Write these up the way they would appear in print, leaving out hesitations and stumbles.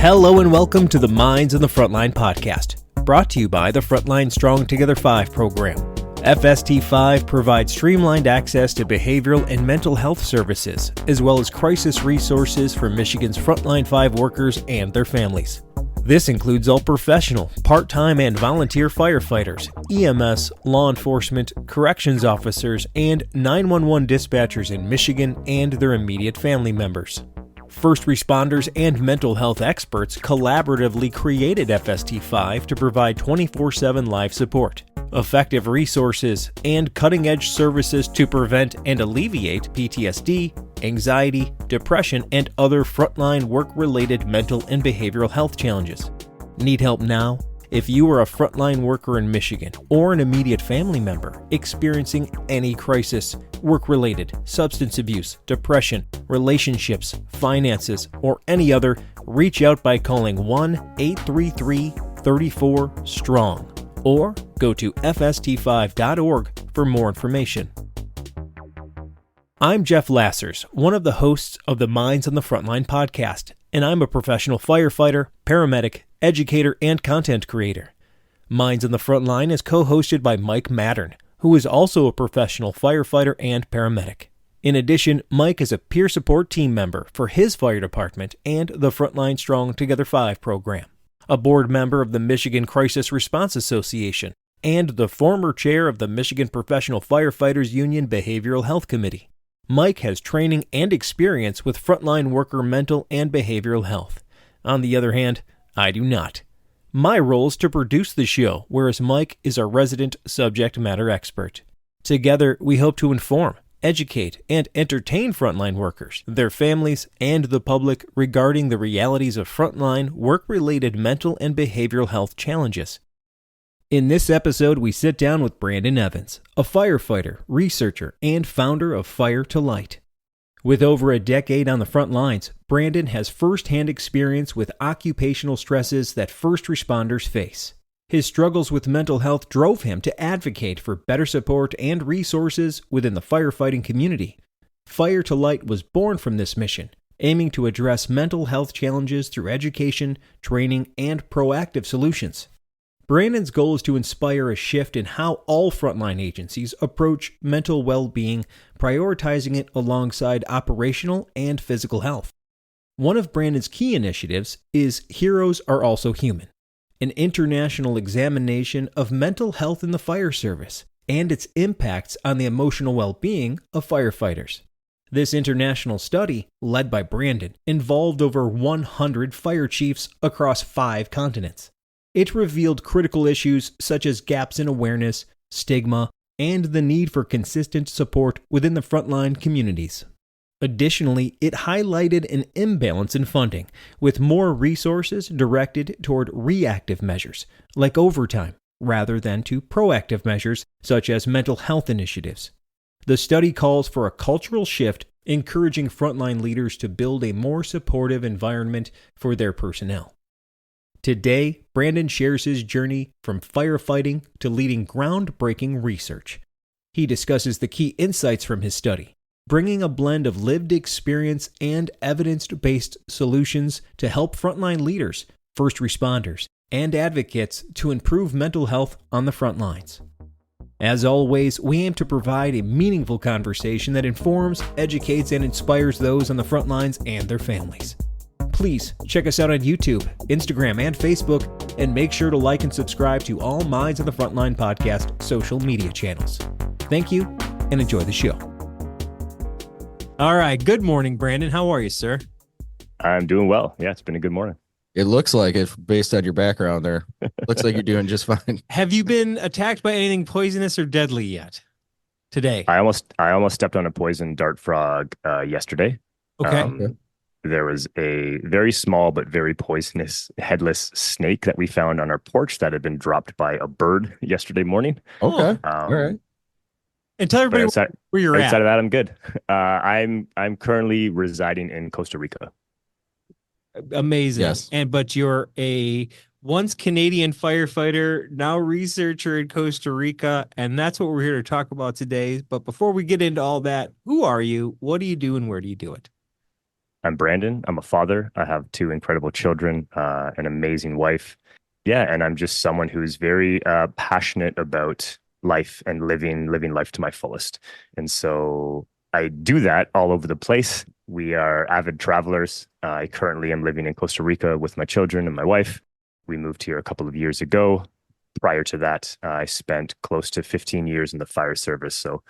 Hello and welcome to the Minds on the Frontline Podcast, brought to you by the Frontline Strong Together 5 program. FST5 provides streamlined access to behavioral and mental health services, as well as crisis resources for Michigan's Frontline 5 workers and their families. This includes all professional, part-time, and volunteer firefighters, EMS, law enforcement, corrections officers, and 911 dispatchers in Michigan and their immediate family members. First responders and mental health experts collaboratively created FST5 to provide 24/7 live support, effective resources, and cutting-edge services to prevent and alleviate PTSD, anxiety, depression, and other frontline work-related mental and behavioral health challenges. Need help now? If you are a frontline worker in Michigan or an immediate family member experiencing any crisis, work-related, substance abuse, depression, relationships, finances, or any other, reach out by calling 1-833-34-STRONG or go to fst5.org for more information. I'm Jeff Lassers, one of the hosts of the Minds on the Frontline podcast, and I'm a professional firefighter, paramedic, educator, and content creator. Minds on the Frontline is co-hosted by Mike Mattern, who is also a professional firefighter and paramedic. In addition, Mike is a peer support team member for his fire department and the Frontline Strong Together 5 program, a board member of the Michigan Crisis Response Association, and the former chair of the Michigan Professional Firefighters Union Behavioral Health Committee. Mike has training and experience with frontline worker mental and behavioral health. On the other hand, I do not. My role is to produce the show, whereas Mike is our resident subject matter expert. Together, we hope to inform, educate, and entertain frontline workers, their families, and the public regarding the realities of frontline work-related mental and behavioral health challenges. In this episode, we sit down with Brandon Evans, a firefighter, researcher, and founder of Fire to Light. With over a decade on the front lines, Brandon has firsthand experience with occupational stresses that first responders face. His struggles with mental health drove him to advocate for better support and resources within the firefighting community. Fire to Light was born from this mission, aiming to address mental health challenges through education, training, and proactive solutions. Brandon's goal is to inspire a shift in how all frontline agencies approach mental well-being, prioritizing it alongside operational and physical health. One of Brandon's key initiatives is Heroes Are Also Human, an international examination of mental health in the fire service and its impacts on the emotional well-being of firefighters. This international study, led by Brandon, involved over 100 fire chiefs across 5 continents. It revealed critical issues such as gaps in awareness, stigma, and the need for consistent support within the frontline communities. Additionally, it highlighted an imbalance in funding, with more resources directed toward reactive measures, like overtime, rather than to proactive measures, such as mental health initiatives. The study calls for a cultural shift, encouraging frontline leaders to build a more supportive environment for their personnel. Today, Brandon shares his journey from firefighting to leading groundbreaking research. He discusses the key insights from his study, bringing a blend of lived experience and evidence-based solutions to help frontline leaders, first responders, and advocates to improve mental health on the front lines. As always, we aim to provide a meaningful conversation that informs, educates, and inspires those on the front lines and their families. Please check us out on YouTube, Instagram, and Facebook, and make sure to like and subscribe to all Minds on the Frontline podcast social media channels. Thank you, and enjoy the show. All right. Good morning, Brandon. How are you, sir? I'm doing well. Yeah, it's been a good morning. It looks like it based on your background there. Looks like you're doing just fine. Have you been attacked by anything poisonous or deadly yet today? I almost stepped on a poison dart frog yesterday. Okay. There was a very small but very poisonous headless snake that we found on our porch that had been dropped by a bird yesterday morning. Okay. All right. And tell everybody where you're at. Outside of that, I'm good. I'm currently residing in Costa Rica. Amazing. Yes. But you're a once Canadian firefighter, now researcher in Costa Rica, and that's what we're here to talk about today. But before we get into all that, who are you? What do you do and where do you do it? I'm Brandon. I'm a father. I have two incredible children, an amazing wife. Yeah, and I'm just someone who's very passionate about life and living life to my fullest. And so I do that all over the place. We are avid travelers. I currently am living in Costa Rica with my children and my wife. We moved here a couple of years ago. Prior to that, I spent close to 15 years in the fire service. So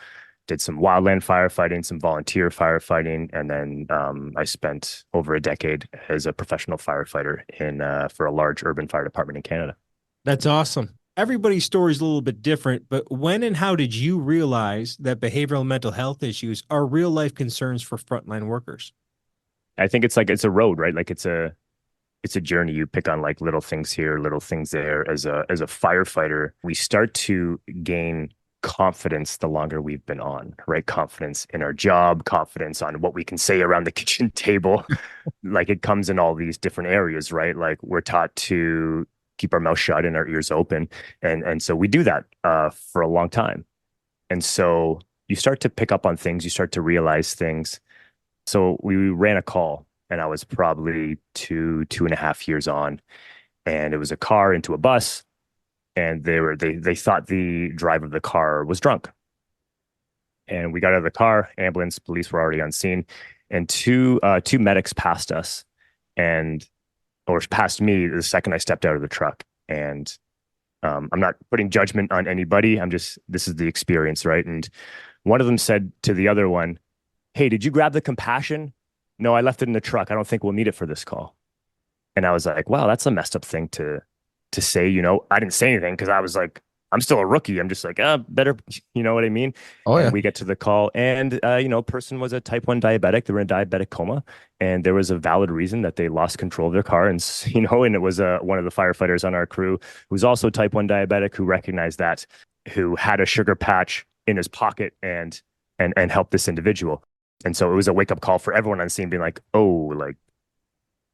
did some wildland firefighting, some volunteer firefighting, and then I spent over a decade as a professional firefighter in for a large urban fire department in Canada. That's awesome. Everybody's story is a little bit different, but when and how did you realize that behavioral and mental health issues are real life concerns for frontline workers? I think it's like it's a road, right? Like it's a journey. You pick on like little things here, little things there. As a firefighter, we start to gain confidence the longer we've been on, right? Confidence in our job, confidence on what we can say around the kitchen table. Like it comes in all these different areas, right? Like we're taught to keep our mouth shut and our ears open. And so we do that for a long time. And so you start to pick up on things, you start to realize things. So we ran a call and I was probably 2.5 years on, and it was a car into a bus. And they thought the driver of the car was drunk. And we got out of the car, ambulance, police were already on scene, and two medics passed us or passed me the second I stepped out of the truck. And I'm not putting judgment on anybody. This is the experience, right? And one of them said to the other one, "Hey, did you grab the compassion?" "No, I left it in the truck. I don't think we'll need it for this call." And I was like, wow, that's a messed up thing to say. I didn't say anything because I was like, I'm still a rookie. I'm just like, better, you know what I mean? Oh, yeah. And we get to the call, and person was a type 1 diabetic. They were in diabetic coma, and there was a valid reason that they lost control of their car. And and it was one of the firefighters on our crew who was also type 1 diabetic, who recognized that, who had a sugar patch in his pocket and helped this individual. And so it was a wake up call for everyone on scene, being like, oh, like,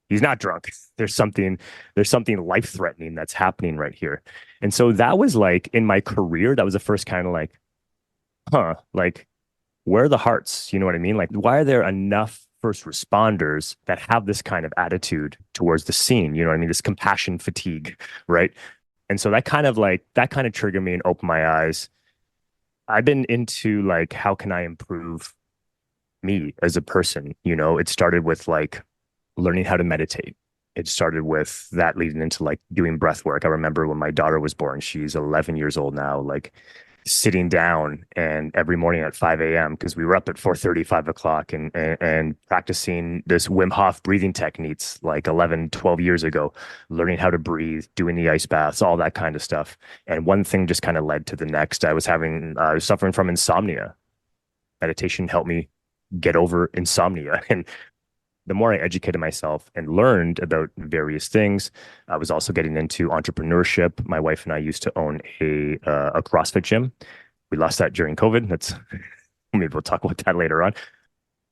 he's not drunk. There's something life threatening that's happening right here. And so that was like in my career, that was the first kind of like, like, where are the hearts? You know what I mean? Like, why are there enough first responders that have this kind of attitude towards the scene? You know what I mean? This compassion fatigue, right? And so that kind of triggered me and opened my eyes. I've been into like, how can I improve me as a person? It started with like learning how to meditate. It started with that leading into like doing breath work. I remember when my daughter was born, she's 11 years old now, like sitting down and every morning at 5 a.m. because we were up at 4:30, 5 o'clock and practicing this Wim Hof breathing techniques like 11, 12 years ago, learning how to breathe, doing the ice baths, all that kind of stuff. And one thing just kind of led to the next. I was suffering from insomnia. Meditation helped me get over insomnia. And the more I educated myself and learned about various things, I was also getting into entrepreneurship. My wife and I used to own a CrossFit gym. We lost that during COVID. Maybe we'll talk about that later on.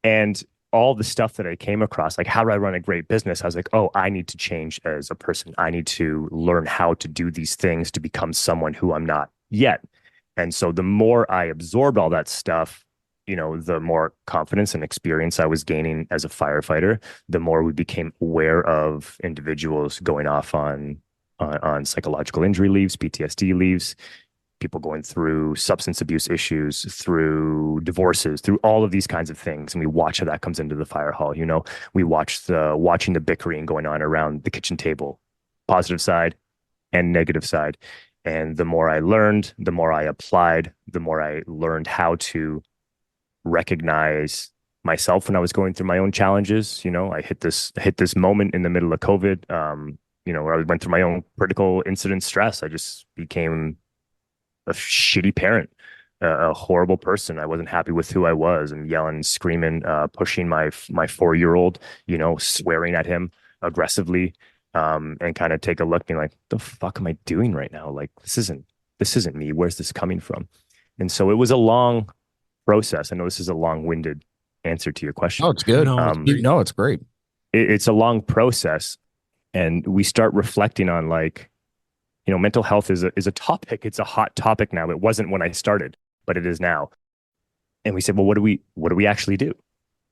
And all the stuff that I came across, like how do I run a great business? I was like, oh, I need to change as a person. I need to learn how to do these things to become someone who I'm not yet. And so the more I absorbed all that stuff, the more confidence and experience I was gaining as a firefighter, the more we became aware of individuals going off on psychological injury leaves, PTSD leaves, people going through substance abuse issues, through divorces, through all of these kinds of things. And we watch how that comes into the fire hall. We watching the bickering going on around the kitchen table, positive side and negative side. And the more I learned, the more I applied, the more I learned how to recognize myself when I was going through my own challenges. I hit this moment in the middle of COVID, where I went through my own critical incident stress. I just became a shitty parent, a horrible person. I wasn't happy with who I was, and yelling, screaming, pushing my 4-year-old, swearing at him aggressively, and kind of take a look, being like, the fuck am I doing right now? Like, this isn't me. Where's this coming from? And so it was a long process. I know this is a long-winded answer to your question. Oh, it's good. No, it's great. It's a long process, and we start reflecting on like, mental health is a topic. It's a hot topic now. It wasn't when I started, but it is now. And we said, well, what do we actually do,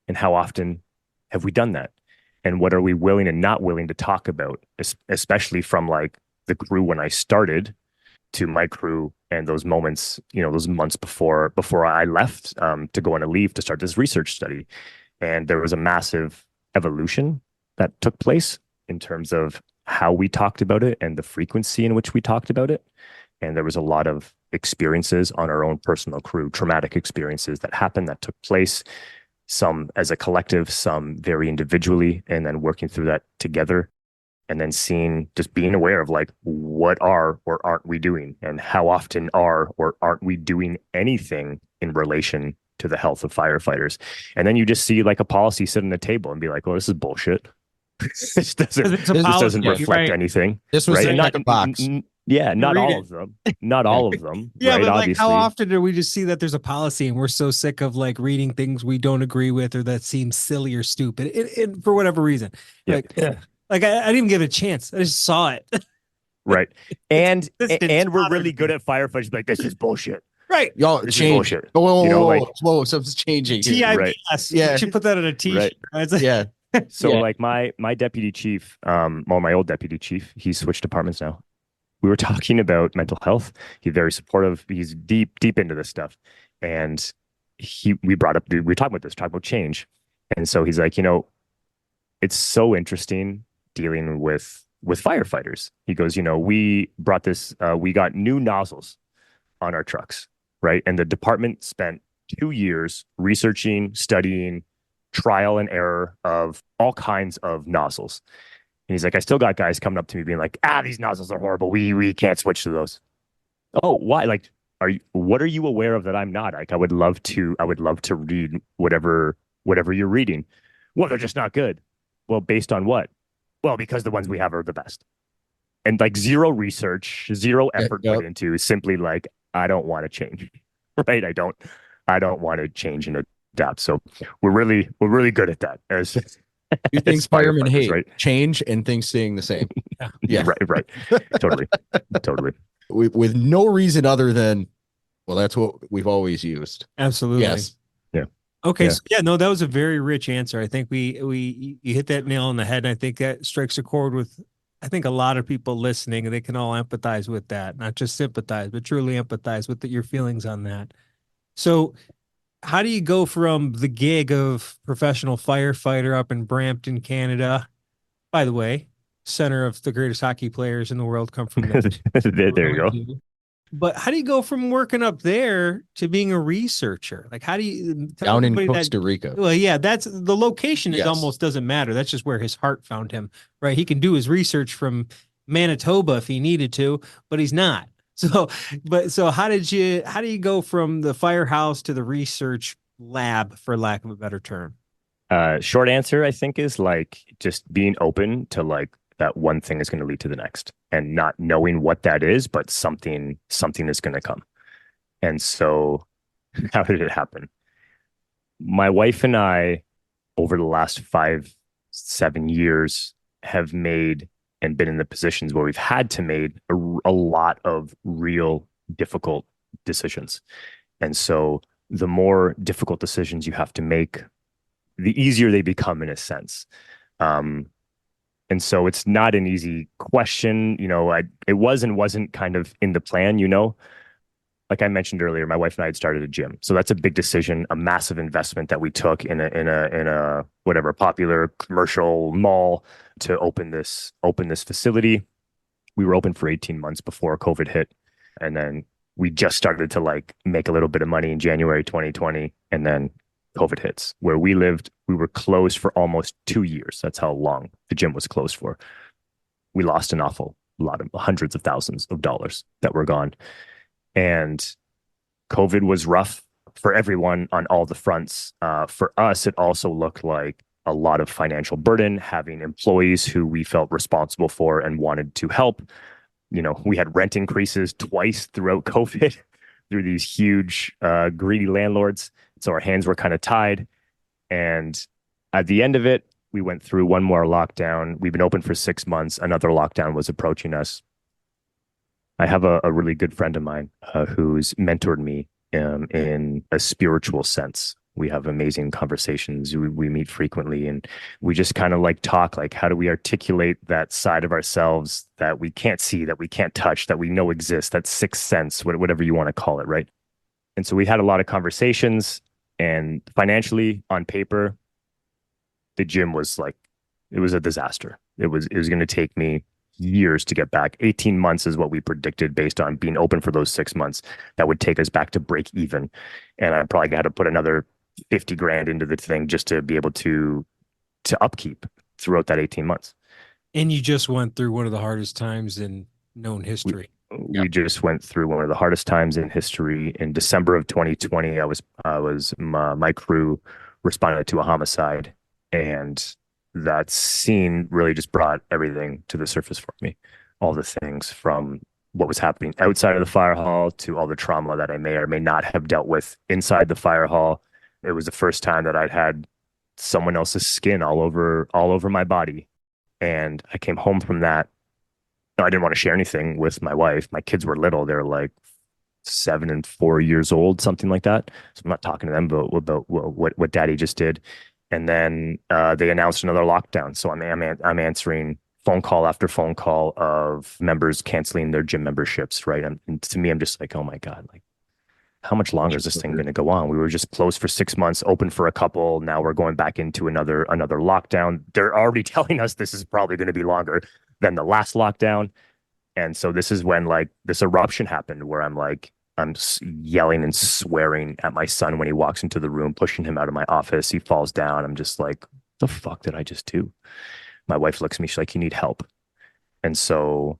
and how often Have we done that? And what are we willing and not willing to talk about, especially from like the crew when I started to my crew and those moments, those months before I left to go on a leave to start this research study. And there was a massive evolution that took place in terms of how we talked about it and the frequency in which we talked about it. And there was a lot of experiences on our own personal crew, traumatic experiences that happened, that took place, some as a collective, some very individually, and then working through that together. And then just being aware of like, what are or aren't we doing? And how often are or aren't we doing anything in relation to the health of firefighters? And then you just see like a policy sit on the table and be like, well, this is bullshit. This doesn't reflect anything. This was in like a box. Not all of them. Not all of them. Yeah, right? but like, Obviously. how often do we just see that there's a policy and we're so sick of like reading things we don't agree with or that seem silly or stupid it for whatever reason? Yeah. Like I didn't even give it a chance. I just saw it. Right. And we're really good at firefighters. Like, this is bullshit. Right. Y'all change. bullshit. Whoa, something's changing. TIPS. Right. Yeah. You should put that on a t-shirt. Right. Like, yeah. So like my deputy chief, my old deputy chief, he switched departments now. We were talking about mental health. He's very supportive. He's deep into this stuff. And we were talking about change. And so he's like, it's so interesting dealing with firefighters. He goes, we brought this, we got new nozzles on our trucks, right? And the department spent 2 years researching, studying, trial and error of all kinds of nozzles. And he's like, I still got guys coming up to me being like, these nozzles are horrible. We can't switch to those. Oh, why? Like, what are you aware of that I'm not? Like, I would love to read whatever you're reading. Well, they're just not good. Well, based on what? Well, because the ones we have are the best. And like zero research, zero effort put into simply like, I don't want to change. Right? I don't want to change and adapt. So we're really good at that as you think firemen hate right? change and things staying the same. Yeah. Right. Totally. With no reason other than, well, that's what we've always used. Absolutely. Yes. Yeah. Okay. Yeah. So that was a very rich answer. I think you hit that nail on the head. And I think that strikes a chord with, I think a lot of people listening, and they can all empathize with that, not just sympathize, but truly empathize with your feelings on that. So how do you go from the gig of professional firefighter up in Brampton, Canada? By the way, center of the greatest hockey players in the world come from there. There you go. But how do you go from working up there to being a researcher? Like, how do you down in Costa Rica? Well, yeah, that's the location. It almost doesn't matter. That's just where his heart found him, right? He can do his research from Manitoba if he needed to, but he's not. So how do you go from the firehouse to the research lab, for lack of a better term? Short answer, I think, is like just being open to like that one thing is going to lead to the next and not knowing what that is, but something is going to come. And so how did it happen? My wife and I, over the last 5-7 years, have made and been in the positions where we've had to make a lot of real difficult decisions. And so the more difficult decisions you have to make, the easier they become in a sense. And so it's not an easy question. It wasn't kind of in the plan, like I mentioned earlier, my wife and I had started a gym. So that's a big decision, a massive investment that we took in a whatever popular commercial mall to open this facility. We were open for 18 months before COVID hit. And then we just started to like make a little bit of money in January 2020. And then COVID hits. Where we lived, we were closed for almost 2 years. That's how long the gym was closed for. We lost an awful lot of hundreds of thousands of dollars that were gone. And COVID was rough for everyone on all the fronts. For us, it also looked like a lot of financial burden, having employees who we felt responsible for and wanted to help. We had rent increases twice throughout COVID through these huge, greedy landlords. So our hands were kind of tied. And at the end of it, we went through one more lockdown. We've been open for 6 months. Another lockdown was approaching us. I have a really good friend of mine who's mentored me in a spiritual sense We have amazing conversations. We meet frequently, and we just kind of like talk, like, how do we articulate that side of ourselves that we can't see, that we can't touch, that we know exists, that sixth sense, whatever you want to call it, right? And so we had a lot of conversations, and financially, on paper, the gym was like, it was a disaster. It was going to take me years to get back. 18 months is what we predicted based on being open for those 6 months. That would take us back to break even. And I probably had to put another 50 grand into the thing just to be able to upkeep throughout that 18 months. And you just went through one of the hardest times in known history. We just went through one of the hardest times in history. In December of 2020, my crew responded to a homicide, and that scene really just brought everything to the surface for me. All the things from what was happening outside of the fire hall to all the trauma that I may or may not have dealt with inside the fire hall. It was the first time that I'd had someone else's skin all over my body. And I came home from that. I didn't want to share anything with my wife. My kids were little. They're like 7 and 4 years old, something like that. So I'm not talking to them about what daddy just did. And then they announced another lockdown. So I'm answering phone call after phone call of members canceling their gym memberships, right? And to me, I'm just like, oh my God, like, how much longer is this thing going to go on? We were just closed for 6 months, open for a couple. Now we're going back into another lockdown. They're already telling us this is probably going to be longer than the last lockdown. And so this is when like this eruption happened where I'm yelling and swearing at my son when he walks into the room, pushing him out of my office. He falls down. I'm just like, the fuck did I just do? My wife looks at me. She's like, you need help. And so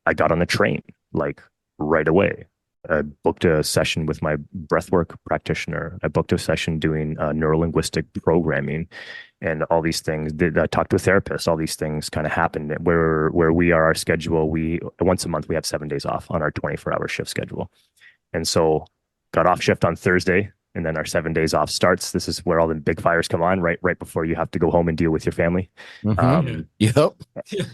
I got on the train like right away. I booked a session with my breathwork practitioner. I booked a session doing neurolinguistic programming and all these things. I talked to a therapist. All these things kind of happened where we are, our schedule. Once a month, we have 7 days off on our 24-hour shift schedule. And so got off shift on Thursday, and then our 7 days off starts. This is where all the big fires come on, right before you have to go home and deal with your family. Mm-hmm. Yep.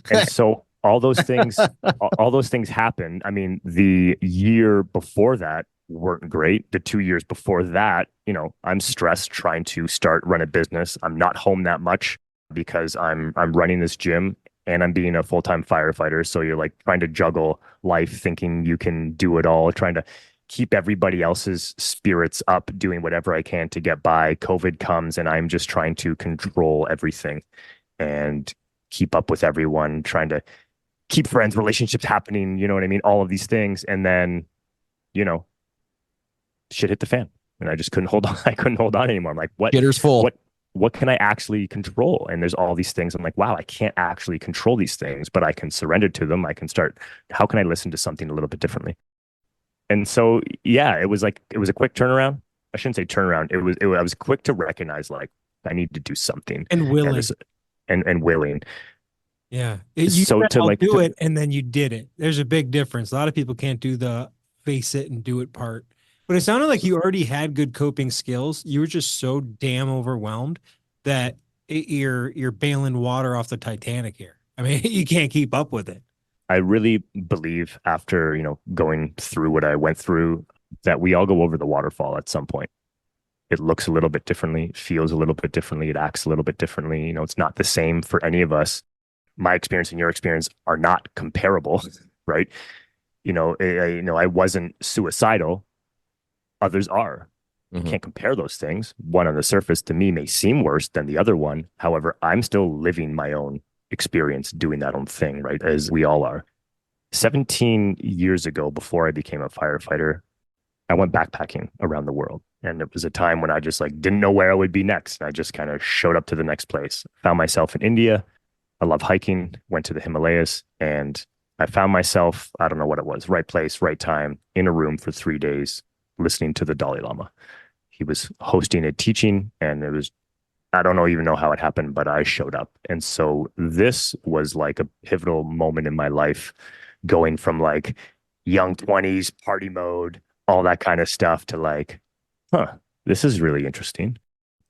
And so all those things happened. I mean, the year before that weren't great. The 2 years before that, I'm stressed trying to run a business. I'm not home that much because I'm running this gym and I'm being a full-time firefighter. So you're like trying to juggle life, thinking you can do it all, trying to keep everybody else's spirits up, doing whatever I can to get by. COVID comes and I'm just trying to control everything and keep up with everyone, trying to keep friends, relationships happening, you know what I mean? All of these things. And then, shit hit the fan and I just couldn't hold on. I couldn't hold on anymore. I'm like, what? Getter's full. What can I actually control? And there's all these things. I'm like, wow, I can't actually control these things, but I can surrender to them. I can start, how can I listen to something a little bit differently? And so, yeah, it was a quick turnaround. I shouldn't say turnaround. I was quick to recognize like I need to do something And willing. And willing. Yeah. Do it. And then you did it. There's a big difference. A lot of people can't do the face it and do it part. But it sounded like you already had good coping skills. You were just so damn overwhelmed that you're bailing water off the Titanic here. I mean, you can't keep up with it. I really believe after, going through what I went through, that we all go over the waterfall at some point. It looks a little bit differently, feels a little bit differently, it acts a little bit differently. It's not the same for any of us. My experience and your experience are not comparable, right? I wasn't suicidal. Others are. Mm-hmm. You can't compare those things. One on the surface to me may seem worse than the other one. However, I'm still living my own experience, doing that own thing, right? As we all are. 17 years ago, before I became a firefighter, I went backpacking around the world. And it was a time when I just like didn't know where I would be next. And I just kind of showed up to the next place. Found myself in India. I love hiking, went to the Himalayas, and I found myself, I don't know what it was, right place, right time, in a room for 3 days, listening to the Dalai Lama. He was hosting a teaching, and I don't even know how it happened, but I showed up. And so this was like a pivotal moment in my life, going from like young 20s, party mode, all that kind of stuff to like, this is really interesting.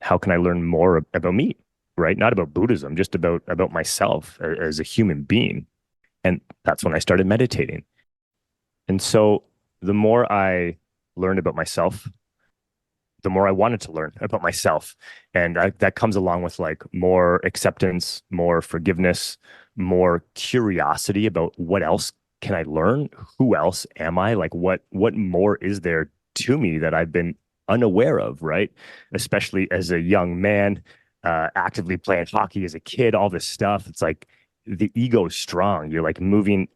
How can I learn more about me, right? Not about Buddhism, just about myself as a human being. And that's when I started meditating. And so the more I learned about myself, the more I wanted to learn about myself. And that comes along with like more acceptance, more forgiveness, more curiosity about what else can I learn? Who else am I? Like what more is there to me that I've been unaware of, right? Especially as a young man, actively playing hockey as a kid, all this stuff. It's like the ego is strong. You're like moving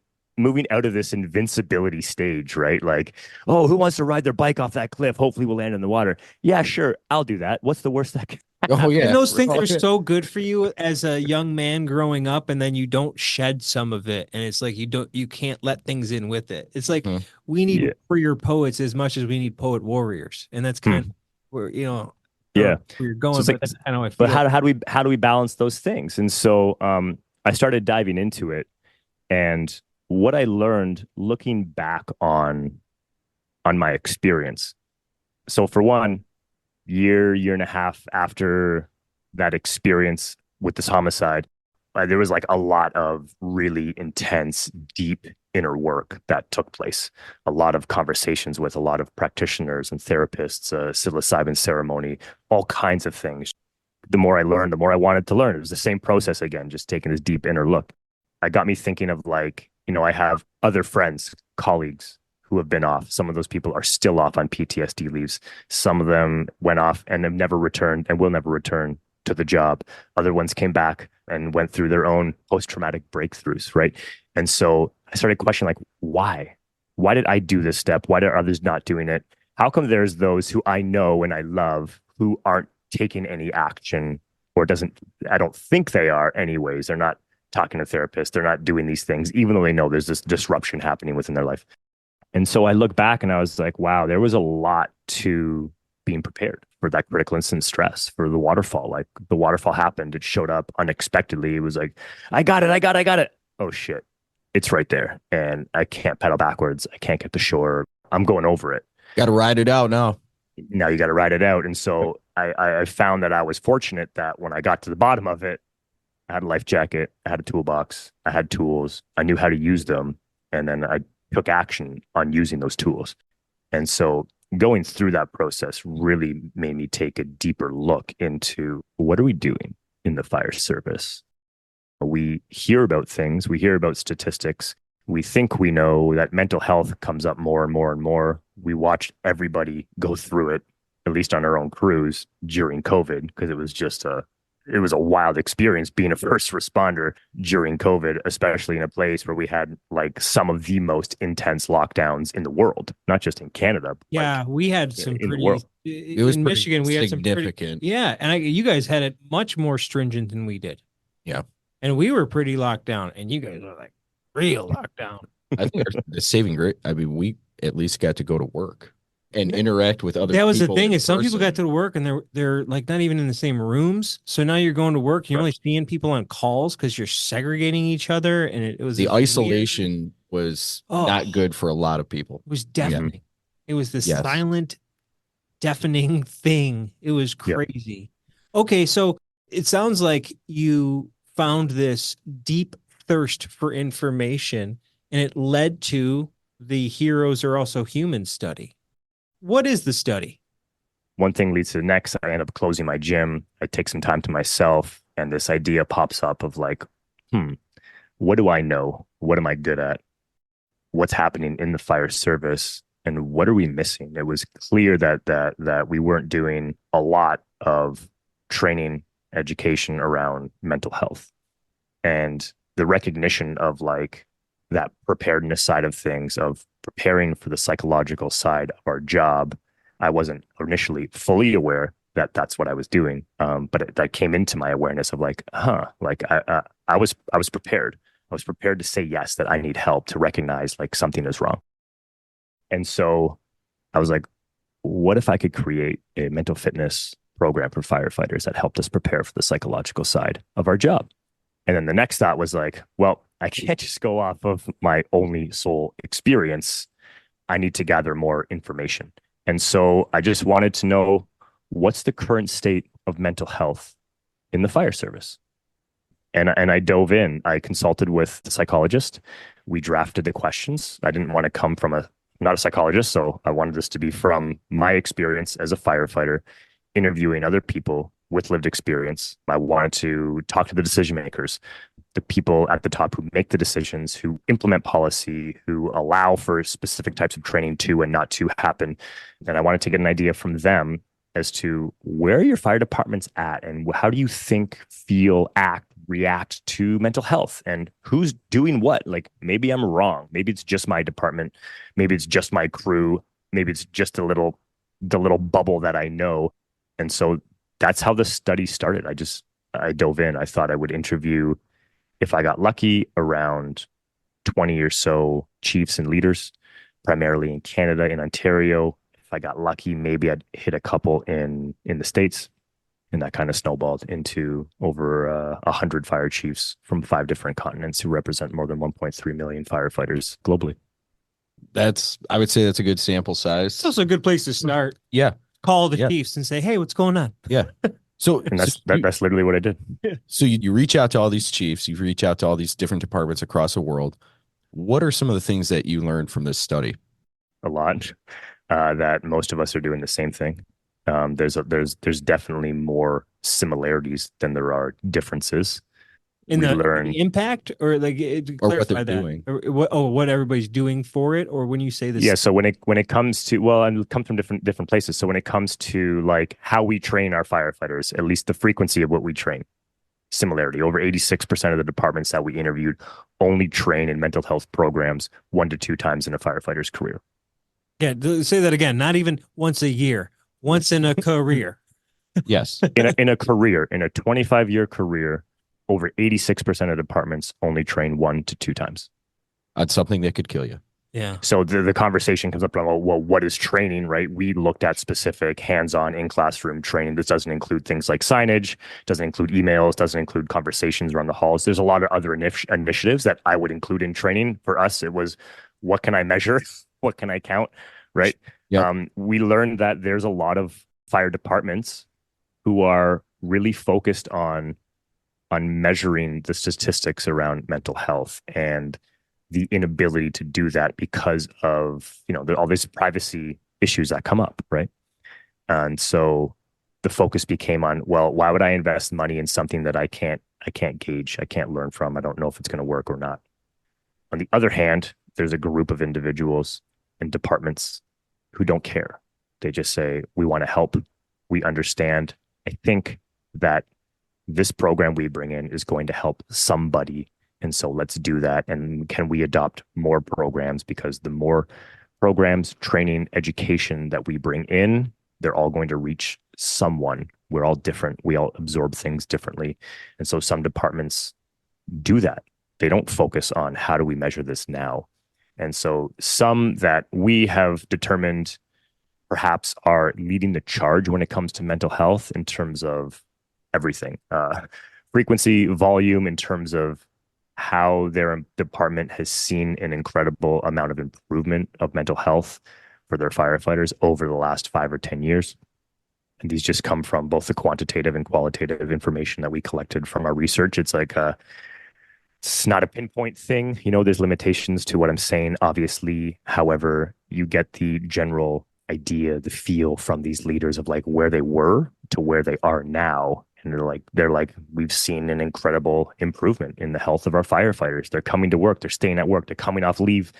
out of this invincibility stage, right? Like, oh, who wants to ride their bike off that cliff? Hopefully we'll land in the water. Yeah, sure. I'll do that. What's the worst that can Oh yeah. And those things are so good for you as a young man growing up, and then you don't shed some of it. And it's like you can't let things in with it. It's like we need warrior poets as much as we need poet warriors. And that's kind of where, where you're going, so but that's kind of how I feel. But how do we balance those things? And so I started diving into it, and what I learned looking back on my experience. So for one, year and a half after that experience with this homicide, there was like a lot of really intense, deep inner work that took place. A lot of conversations with a lot of practitioners and therapists, psilocybin ceremony, all kinds of things. The more I learned, the more I wanted to learn. It was the same process again, just taking this deep inner look. It got me thinking of like, I have other friends, colleagues who have been off. Some of those people are still off on PTSD leaves. Some of them went off and have never returned and will never return to the job. Other ones came back and went through their own post-traumatic breakthroughs, right? And so I started questioning, like, why? Why did I do this step? Why are others not doing it? How come there's those who I know and I love who aren't taking any action, or I don't think they are anyways. They're not talking to therapists. They're not doing these things, even though they know there's this disruption happening within their life. And so I look back and I was like, wow, there was a lot to being prepared for that critical incident stress, for the waterfall. Like the waterfall happened. It showed up unexpectedly. It was like, I got it. Oh shit. It's right there. And I can't pedal backwards. I can't get to shore. I'm going over it. Got to ride it out now. Now you got to ride it out. And so I found that I was fortunate that when I got to the bottom of it, I had a life jacket, I had a toolbox, I had tools, I knew how to use them. And then I took action on using those tools. And so going through that process really made me take a deeper look into what are we doing in the fire service? We hear about things, we hear about statistics. We think we know that mental health comes up more and more and more. We watched everybody go through it, at least on our own crews during COVID, because it was a wild experience being a first responder during COVID, especially in a place where we had like some of the most intense lockdowns in the world, not just in Canada. Yeah, we had some in pretty. the world. It was in Michigan. We had some significant. and you guys had it much more stringent than we did. Yeah, and we were pretty locked down, and you guys were like real lockdown. I think the saving grace. I mean, we at least got to go to work and interact with other. That was the people thing in is some people got person. to work and they're like not even in the same rooms. So now you're going to work, you're only seeing people on calls because you're segregating each other, and it was The isolation was not good for a lot of people. It was deafening. It was the Yes. silent, deafening thing. It was crazy. Okay, so it sounds like you found this deep thirst for information, and it led to the Heroes Are Also Human study. What is the study? One thing leads to the next. I end up closing my gym. I take some time to myself, and this idea pops up of like, what do I know? What am I good at? What's happening in the fire service? And what are we missing? It was clear that we weren't doing a lot of training, education around mental health, and the recognition of like that preparedness side of things, of preparing for the psychological side of our job. I wasn't initially fully aware that that's what I was doing, but that came into my awareness of like, like I was prepared. I was prepared to say yes, that I need help, to recognize like something is wrong. And so I was like, what if I could create a mental fitness program for firefighters that helped us prepare for the psychological side of our job? And then the next thought was like, well, I can't just go off of my only sole experience. I need to gather more information. And so I just wanted to know, what's the current state of mental health in the fire service? And I dove in. I consulted with the psychologist. We drafted the questions. I didn't want to come from a not a psychologist, so I wanted this to be from my experience as a firefighter, interviewing other people with lived experience. I wanted to talk to the decision makers, the people at the top who make the decisions, who implement policy, who allow for specific types of training to and not to happen. And I wanted to get an idea from them as to where are your fire departments at, and how do you think, feel, act, react to mental health, and who's doing what? Like, maybe I'm wrong. Maybe it's just my department. Maybe it's just my crew. Maybe it's just the little bubble that I know. And so that's how the study started. I dove in. I thought I would interview, if I got lucky, around 20 or so chiefs and leaders, primarily in Canada, in Ontario. If I got lucky, maybe I'd hit a couple in the States. And that kind of snowballed into over 100 fire chiefs from 5 different continents who represent more than 1.3 million firefighters globally. I would say that's a good sample size. It's also a good place to start. Yeah. Call the chiefs and say, hey, what's going on? Yeah. So, and that's literally what I did. So you reach out to all these chiefs, you reach out to all these different departments across the world. What are some of the things that you learned from this study? A lot. That most of us are doing the same thing. There's definitely more similarities than there are differences. In the impact, or like or what they're doing, or what everybody's doing for it, or when you say this. Yeah. So when it comes to, well, and it comes from different places. So when it comes to like how we train our firefighters, at least the frequency of what we train, similarity. Over 86% of the departments that we interviewed only train in mental health programs 1 to 2 times in a firefighter's career. Yeah. Say that again. Not even once a year. Once in a career. Yes. In a career, in a 25-year career, over 86% of departments only train 1 to 2 times. On something that could kill you. Yeah. So the conversation comes up on, well, what is training, right? We looked at specific hands-on in-classroom training. This doesn't include things like signage, doesn't include emails, doesn't include conversations around the halls. There's a lot of other initiatives that I would include in training. For us, it was, what can I measure? What can I count? Right? Yep. We learned that there's a lot of fire departments who are really focused on measuring the statistics around mental health, and the inability to do that because of, all these privacy issues that come up, right? And so the focus became on, well, why would I invest money in something that I can't gauge, I can't learn from, I don't know if it's going to work or not. On the other hand, there's a group of individuals and departments who don't care. They just say, we want to help. We understand. I think that this program we bring in is going to help somebody. And so let's do that. And can we adopt more programs? Because the more programs, training, education that we bring in, they're all going to reach someone. We're all different. We all absorb things differently. And so some departments do that. They don't focus on how do we measure this now. And so some that we have determined perhaps are leading the charge when it comes to mental health in terms of everything, frequency, volume, in terms of how their department has seen an incredible amount of improvement of mental health for their firefighters over the last 5 or 10 years. And these just come from both the quantitative and qualitative information that we collected from our research. It's like it's not a pinpoint thing. There's limitations to what I'm saying, obviously. However, you get the general idea, the feel from these leaders of like where they were to where they are now. And they're like, we've seen an incredible improvement in the health of our firefighters. They're coming to work. They're staying at work. They're coming off leave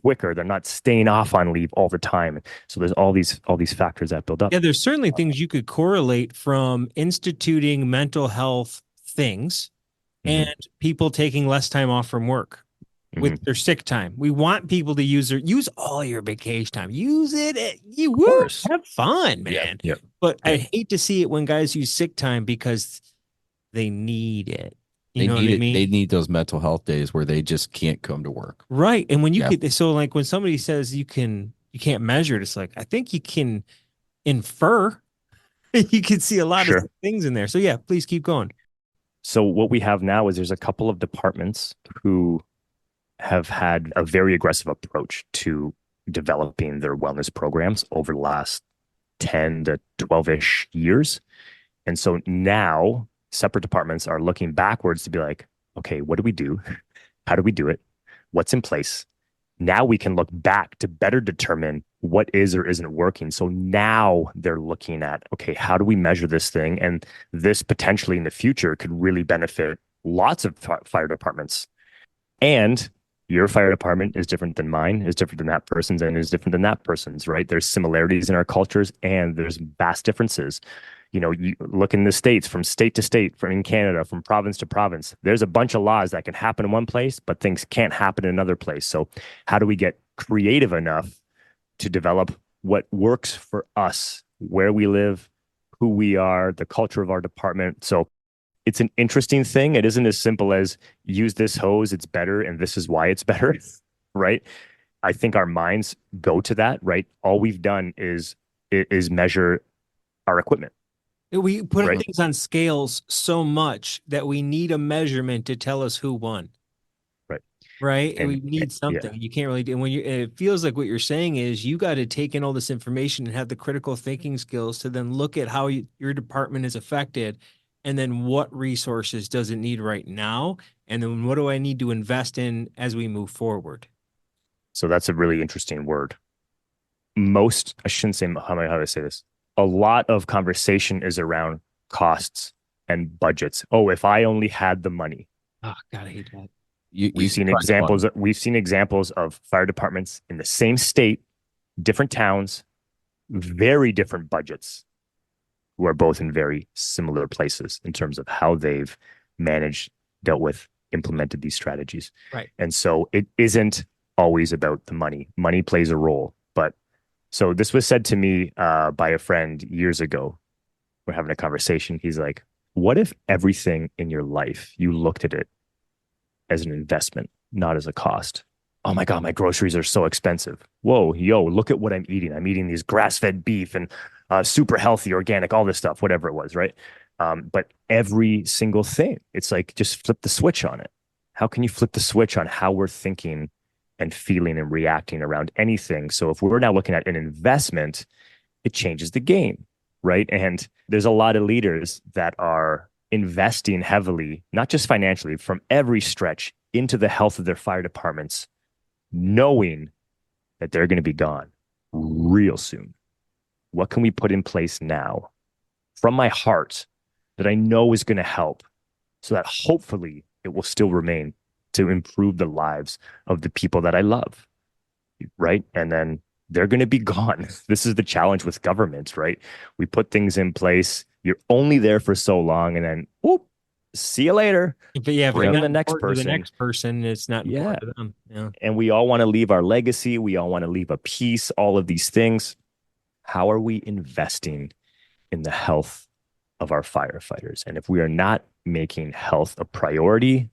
quicker. They're not staying off on leave all the time. So there's all these factors that build up. Yeah, there's certainly things you could correlate from instituting mental health things and people taking less time off from work with their sick time. We want people to use all your vacation time. Use it. Have fun, man. Yeah. But I hate to see it when guys use sick time because they need it. You know what I mean? They need those mental health days where they just can't come to work. Right. And when when somebody says you can't measure it, it's like, I think you can infer. You can see a lot of things in there. So yeah, please keep going. So what we have now is there's a couple of departments who have had a very aggressive approach to developing their wellness programs over the last 10 to 12-ish years. And so now separate departments are looking backwards to be like, okay, what do we do? How do we do it? What's in place? Now we can look back to better determine what is or isn't working. So now they're looking at, okay, how do we measure this thing? And this potentially in the future could really benefit lots of fire departments. And your fire department is different than mine, is different than that person's, and is different than that person's, right? There's similarities in our cultures and there's vast differences. You know, you look in the States, from state to state, from in Canada, from province to province, there's a bunch of laws that can happen in one place, but things can't happen in another place. So how do we get creative enough to develop what works for us, where we live, who we are, the culture of our department? So it's an interesting thing. It isn't as simple as use this hose, it's better, and this is why it's better, right? I think our minds go to that, right? All we've done is measure our equipment. We put things on scales so much that we need a measurement to tell us who won. Right. And we need something. Yeah. You can't really do. And it feels like what you're saying is you got to take in all this information and have the critical thinking skills to then look at how your department is affected. And then what resources does it need right now? And then what do I need to invest in as we move forward? So that's a really interesting word. I shouldn't say, how do I say this? A lot of conversation is around costs and budgets. Oh, if I only had the money. Oh, God, I hate that. We've seen examples of fire departments in the same state, different towns, very different budgets, who are both in very similar places in terms of how they've managed, dealt with, implemented these strategies. Right. And so it isn't always about the money. Money plays a role. But so this was said to me by a friend years ago. We're having a conversation. He's like, what if everything in your life, you looked at it as an investment, not as a cost? Oh my God, my groceries are so expensive. Whoa, look at what I'm eating. I'm eating these grass-fed beef and super healthy, organic, all this stuff, whatever it was, right? But every single thing, it's like, just flip the switch on it. How can you flip the switch on how we're thinking and feeling and reacting around anything? So if we're now looking at an investment, it changes the game, right? And there's a lot of leaders that are investing heavily, not just financially, from every stretch into the health of their fire departments, knowing that they're going to be gone real soon. What can we put in place now from my heart that I know is going to help so that hopefully it will still remain to improve the lives of the people that I love, right? And then they're going to be gone. This is the challenge with government, right? We put things in place. You're only there for so long, and then, whoop, see you later. But yeah, bring in the next person. The next person, it's not important to them. Yeah. And we all want to leave our legacy. We all want to leave a piece, all of these things. How are we investing in the health of our firefighters? And if we are not making health a priority,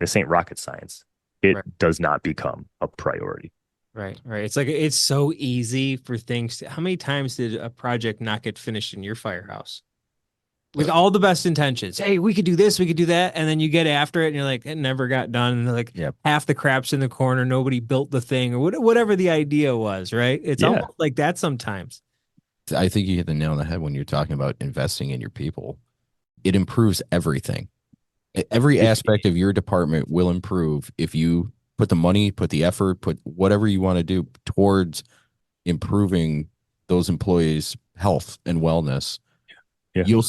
this ain't rocket science. It does not become a priority. Right. It's like, it's so easy for things to, how many times did a project not get finished in your firehouse? With all the best intentions. Hey, we could do this, we could do that. And then you get after it and you're like, it never got done. And like half the crap's in the corner. Nobody built the thing or whatever the idea was, right? It's almost like that sometimes. I think you hit the nail on the head when you're talking about investing in your people. It improves everything. Every aspect of your department will improve if you put the money, put the effort, put whatever you want to do towards improving those employees' health and wellness. Yeah. You'll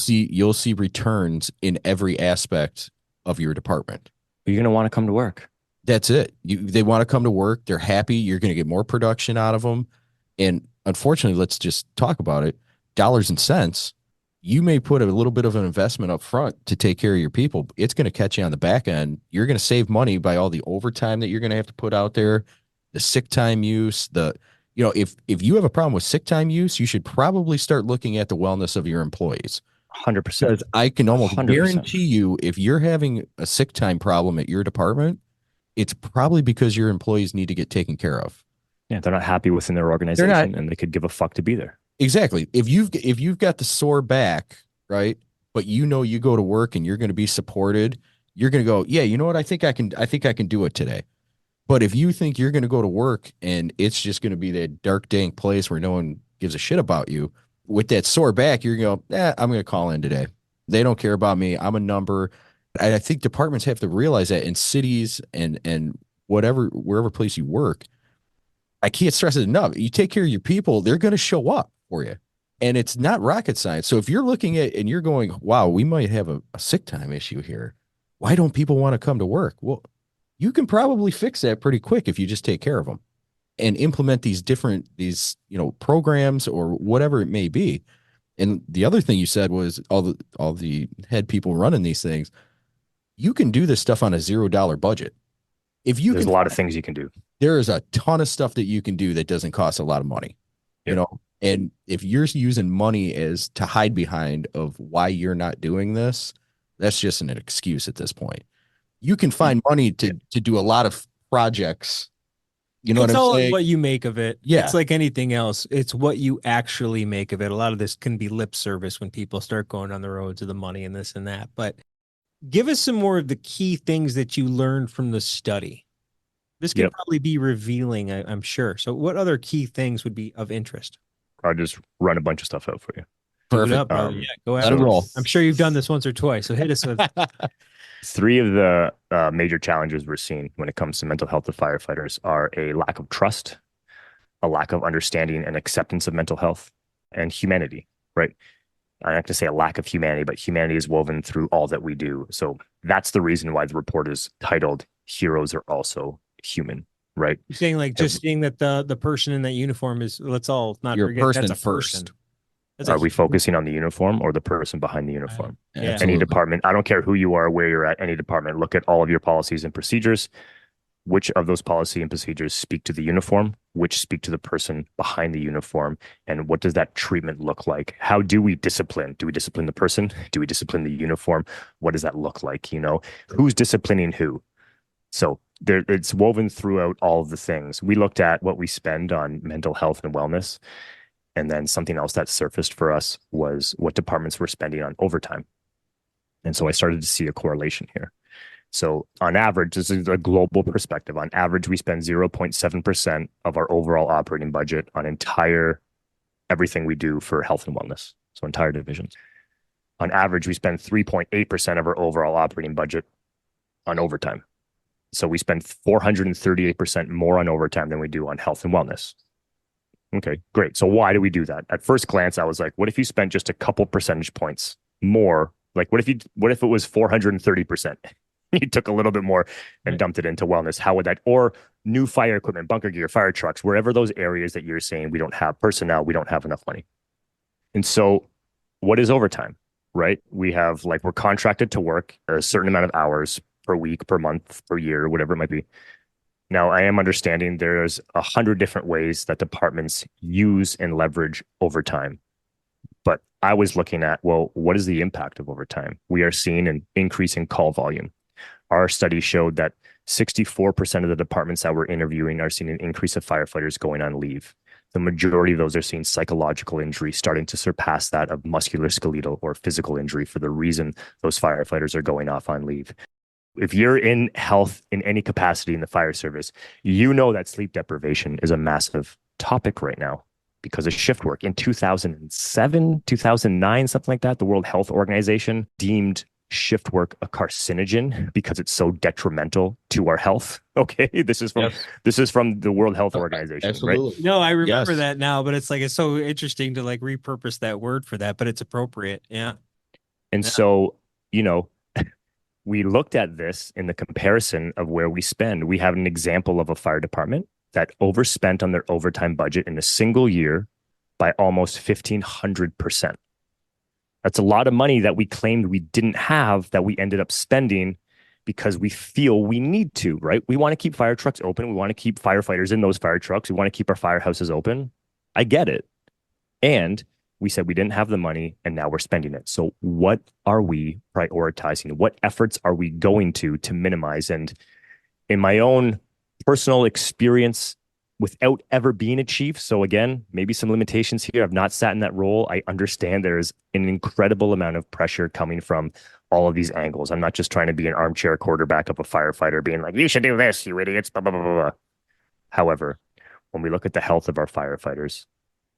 see returns in every aspect of your department. You're going to want to come to work. That's it. They want to come to work. They're happy. You're going to get more production out of them. And unfortunately, let's just talk about it. Dollars and cents. You may put a little bit of an investment up front to take care of your people. It's going to catch you on the back end. You're going to save money by all the overtime that you're going to have to put out there, the sick time use, if you have a problem with sick time use, you should probably start looking at the wellness of your employees. 100%. Because I can almost 100%. Guarantee you, if you're having a sick time problem at your department, it's probably because your employees need to get taken care of. Yeah, they're not happy within their organization, and they could give a fuck to be there. Exactly. If you've got the sore back, right, but you go to work and you're going to be supported, you're going to go, yeah, you know what? I think I can do it today. But if you think you're going to go to work and it's just going to be that dark, dank place where no one gives a shit about you, with that sore back, you're going to go, I'm going to call in today. They don't care about me. I'm a number. I think departments have to realize that in cities and wherever place you work, I can't stress it enough. You take care of your people, they're going to show up for you. And it's not rocket science. So if you're looking at and you're going, wow, we might have a sick time issue here. Why don't people want to come to work? Well, you can probably fix that pretty quick if you just take care of them and implement these programs or whatever it may be. And the other thing you said was all the head people running these things, you can do this stuff on a $0 budget. There's a lot of things you can do. There is a ton of stuff that you can do that doesn't cost a lot of money, and if you're using money as to hide behind of why you're not doing this, that's just an excuse at this point. You can find money to do a lot of projects. You know what I'm saying? It's all what you make of it. Yeah. It's like anything else. It's what you actually make of it. A lot of this can be lip service when people start going on the roads of the money and this and that. But give us some more of the key things that you learned from the study. This can probably be revealing, I'm sure. So what other key things would be of interest? I'll just run a bunch of stuff out for you. Perfect. Yeah, go ahead. Roll. I'm sure you've done this once or twice. So hit us with 3 of the major challenges we're seeing when it comes to mental health of firefighters are a lack of trust, a lack of understanding and acceptance of mental health, and humanity, right? I'm not going to say a lack of humanity, but humanity is woven through all that we do. So that's the reason why the report is titled "Heroes Are Also Human," right? You're saying like just seeing that the person in that uniform is, let's all not Your forget person that's a person. first. Are we focusing on the uniform or the person behind the uniform? Yeah. Any department, I don't care who you are, where you're at, any department, look at all of your policies and procedures. Which of those policy and procedures speak to the uniform, which speak to the person behind the uniform, and what does that treatment look like? How do we discipline? Do we discipline the person? Do we discipline the uniform? What does that look like? Who's disciplining who? So it's woven throughout all of the things. We looked at what we spend on mental health and wellness. And then something else that surfaced for us was what departments were spending on overtime. And so I started to see a correlation here. So on average, this is a global perspective. On average, we spend 0.7% of our overall operating budget on everything we do for health and wellness. So entire divisions. On average, we spend 3.8% of our overall operating budget on overtime. So we spend 438% more on overtime than we do on health and wellness. Okay, great. So why do we do that? At first glance, I was like, what if you spent just a couple percentage points more? Like, what if it was 430%? You took a little bit more and dumped it into wellness. How would that, or new fire equipment, bunker gear, fire trucks, wherever those areas that you're saying we don't have personnel, we don't have enough money. And so what is overtime, right? We're contracted to work a certain amount of hours per week, per month, per year, whatever it might be. Now, I am understanding there's 100 different ways that departments use and leverage overtime. But I was looking at, well, what is the impact of overtime? We are seeing an increase in call volume. Our study showed that 64% of the departments that we're interviewing are seeing an increase of firefighters going on leave. The majority of those are seeing psychological injury starting to surpass that of musculoskeletal or physical injury for the reason those firefighters are going off on leave. If you're in health in any capacity in the fire service, you know that sleep deprivation is a massive topic right now because of shift work. In 2007, 2009, something like that, the World Health Organization deemed shift work a carcinogen because it's so detrimental to our health. Okay, this is from the World Health Organization. Absolutely. Right? No, I remember that now, but it's so interesting to repurpose that word for that, but it's appropriate. Yeah. And so, we looked at this in the comparison of where we spend. We have an example of a fire department that overspent on their overtime budget in a single year by almost 1,500%. That's a lot of money that we claimed we didn't have that we ended up spending because we feel we need to, right? We want to keep fire trucks open. We want to keep firefighters in those fire trucks. We want to keep our firehouses open. I get it. And we said we didn't have the money and now we're spending it. So what are we prioritizing? What efforts are we going to minimize? And in my own personal experience, without ever being a chief, so again, maybe some limitations here. I've not sat in that role. I understand there's an incredible amount of pressure coming from all of these angles. I'm not just trying to be an armchair quarterback of a firefighter being like, you should do this, you idiots, blah, blah, blah, blah. However, when we look at the health of our firefighters,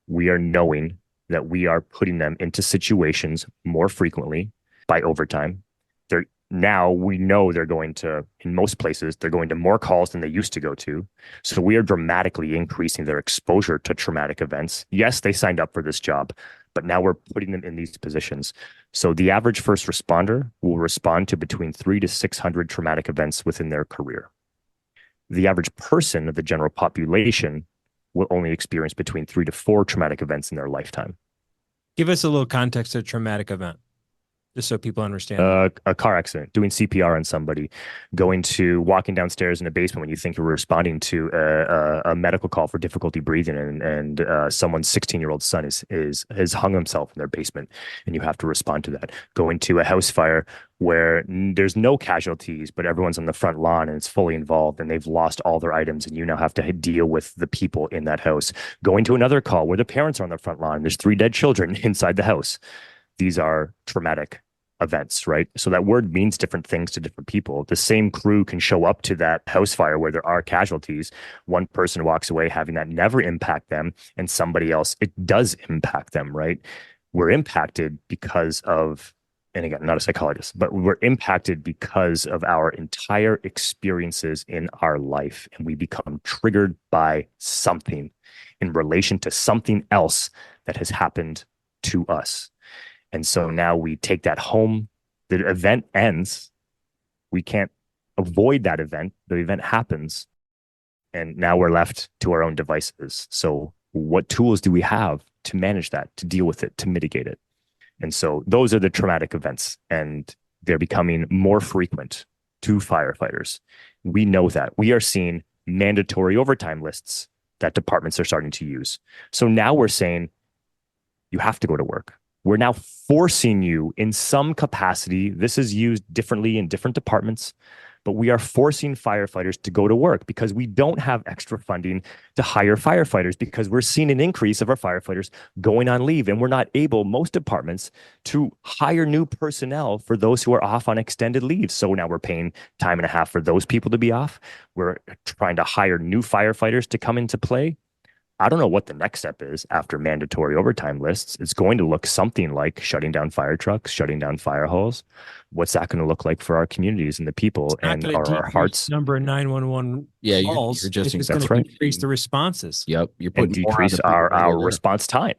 we are knowing that we are putting them into situations more frequently by overtime. They're now we know they're going to, in most places, they're going to more calls than they used to go to. So we are dramatically increasing their exposure to traumatic events. Yes, they signed up for this job, but now we're putting them in these positions. So the average first responder will respond to between 300 to 600 traumatic events within their career. The average person of the general population will only experience between 3 to 4 traumatic events in their lifetime. Give us a little context of traumatic event, just so people understand. A car accident, doing CPR on somebody, walking downstairs in a basement when you think you're responding to a medical call for difficulty breathing, and someone's 16-year-old son has hung himself in their basement, and you have to respond to that. Going to a house fire where there's no casualties, but everyone's on the front lawn and it's fully involved, and they've lost all their items, and you now have to deal with the people in that house. Going to another call where the parents are on the front lawn, and there's 3 dead children inside the house. These are traumatic events, right? So that word means different things to different people. The same crew can show up to that house fire where there are casualties. One person walks away having that never impact them, and somebody else, it does impact them, right? We're impacted because of, and again, not a psychologist, but we're impacted because of our entire experiences in our life, and we become triggered by something in relation to something else that has happened to us. And so now we take that home. The event ends. We can't avoid that event. The event happens. And now we're left to our own devices. So what tools do we have to manage that, to deal with it, to mitigate it? And so those are the traumatic events, and they're becoming more frequent to firefighters. We know that. We are seeing mandatory overtime lists that departments are starting to use. So now we're saying, you have to go to work. We're now forcing you in some capacity. This is used differently in different departments, but we are forcing firefighters to go to work because we don't have extra funding to hire firefighters, because we're seeing an increase of our firefighters going on leave, and we're not able, most departments, to hire new personnel for those who are off on extended leave. So now we're paying time and a half for those people to be off. We're trying to hire new firefighters to come into play. I don't know what the next step is after mandatory overtime lists. It's going to look something like shutting down fire trucks, shutting down fire halls. What's that going to look like for our communities and the people and our hearts? Number of 911 calls. You're just it's going to increase the responses. Yep, you're putting and decrease our response time.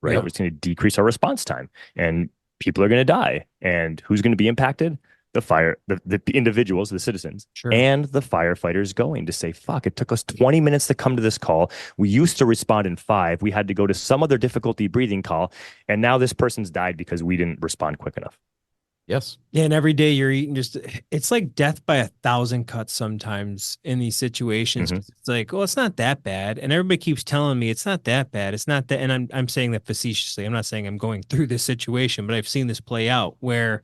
Right, Yep. It's going to decrease our response time, and people are going to die. And who's going to be impacted? The individuals, the citizens, Sure. And the firefighters going to say, fuck, it took us 20 minutes to come to this call. We used to respond in 5. We had to go to some other difficulty breathing call. And now this person's died because we didn't respond quick enough. Yes. Yeah. And every day you're eating it's like death by 1,000 cuts sometimes in these situations. Mm-hmm. It's like, well, it's not that bad. And everybody keeps telling me it's not that bad. It's not that. And I'm saying that facetiously. I'm not saying I'm going through this situation, but I've seen this play out where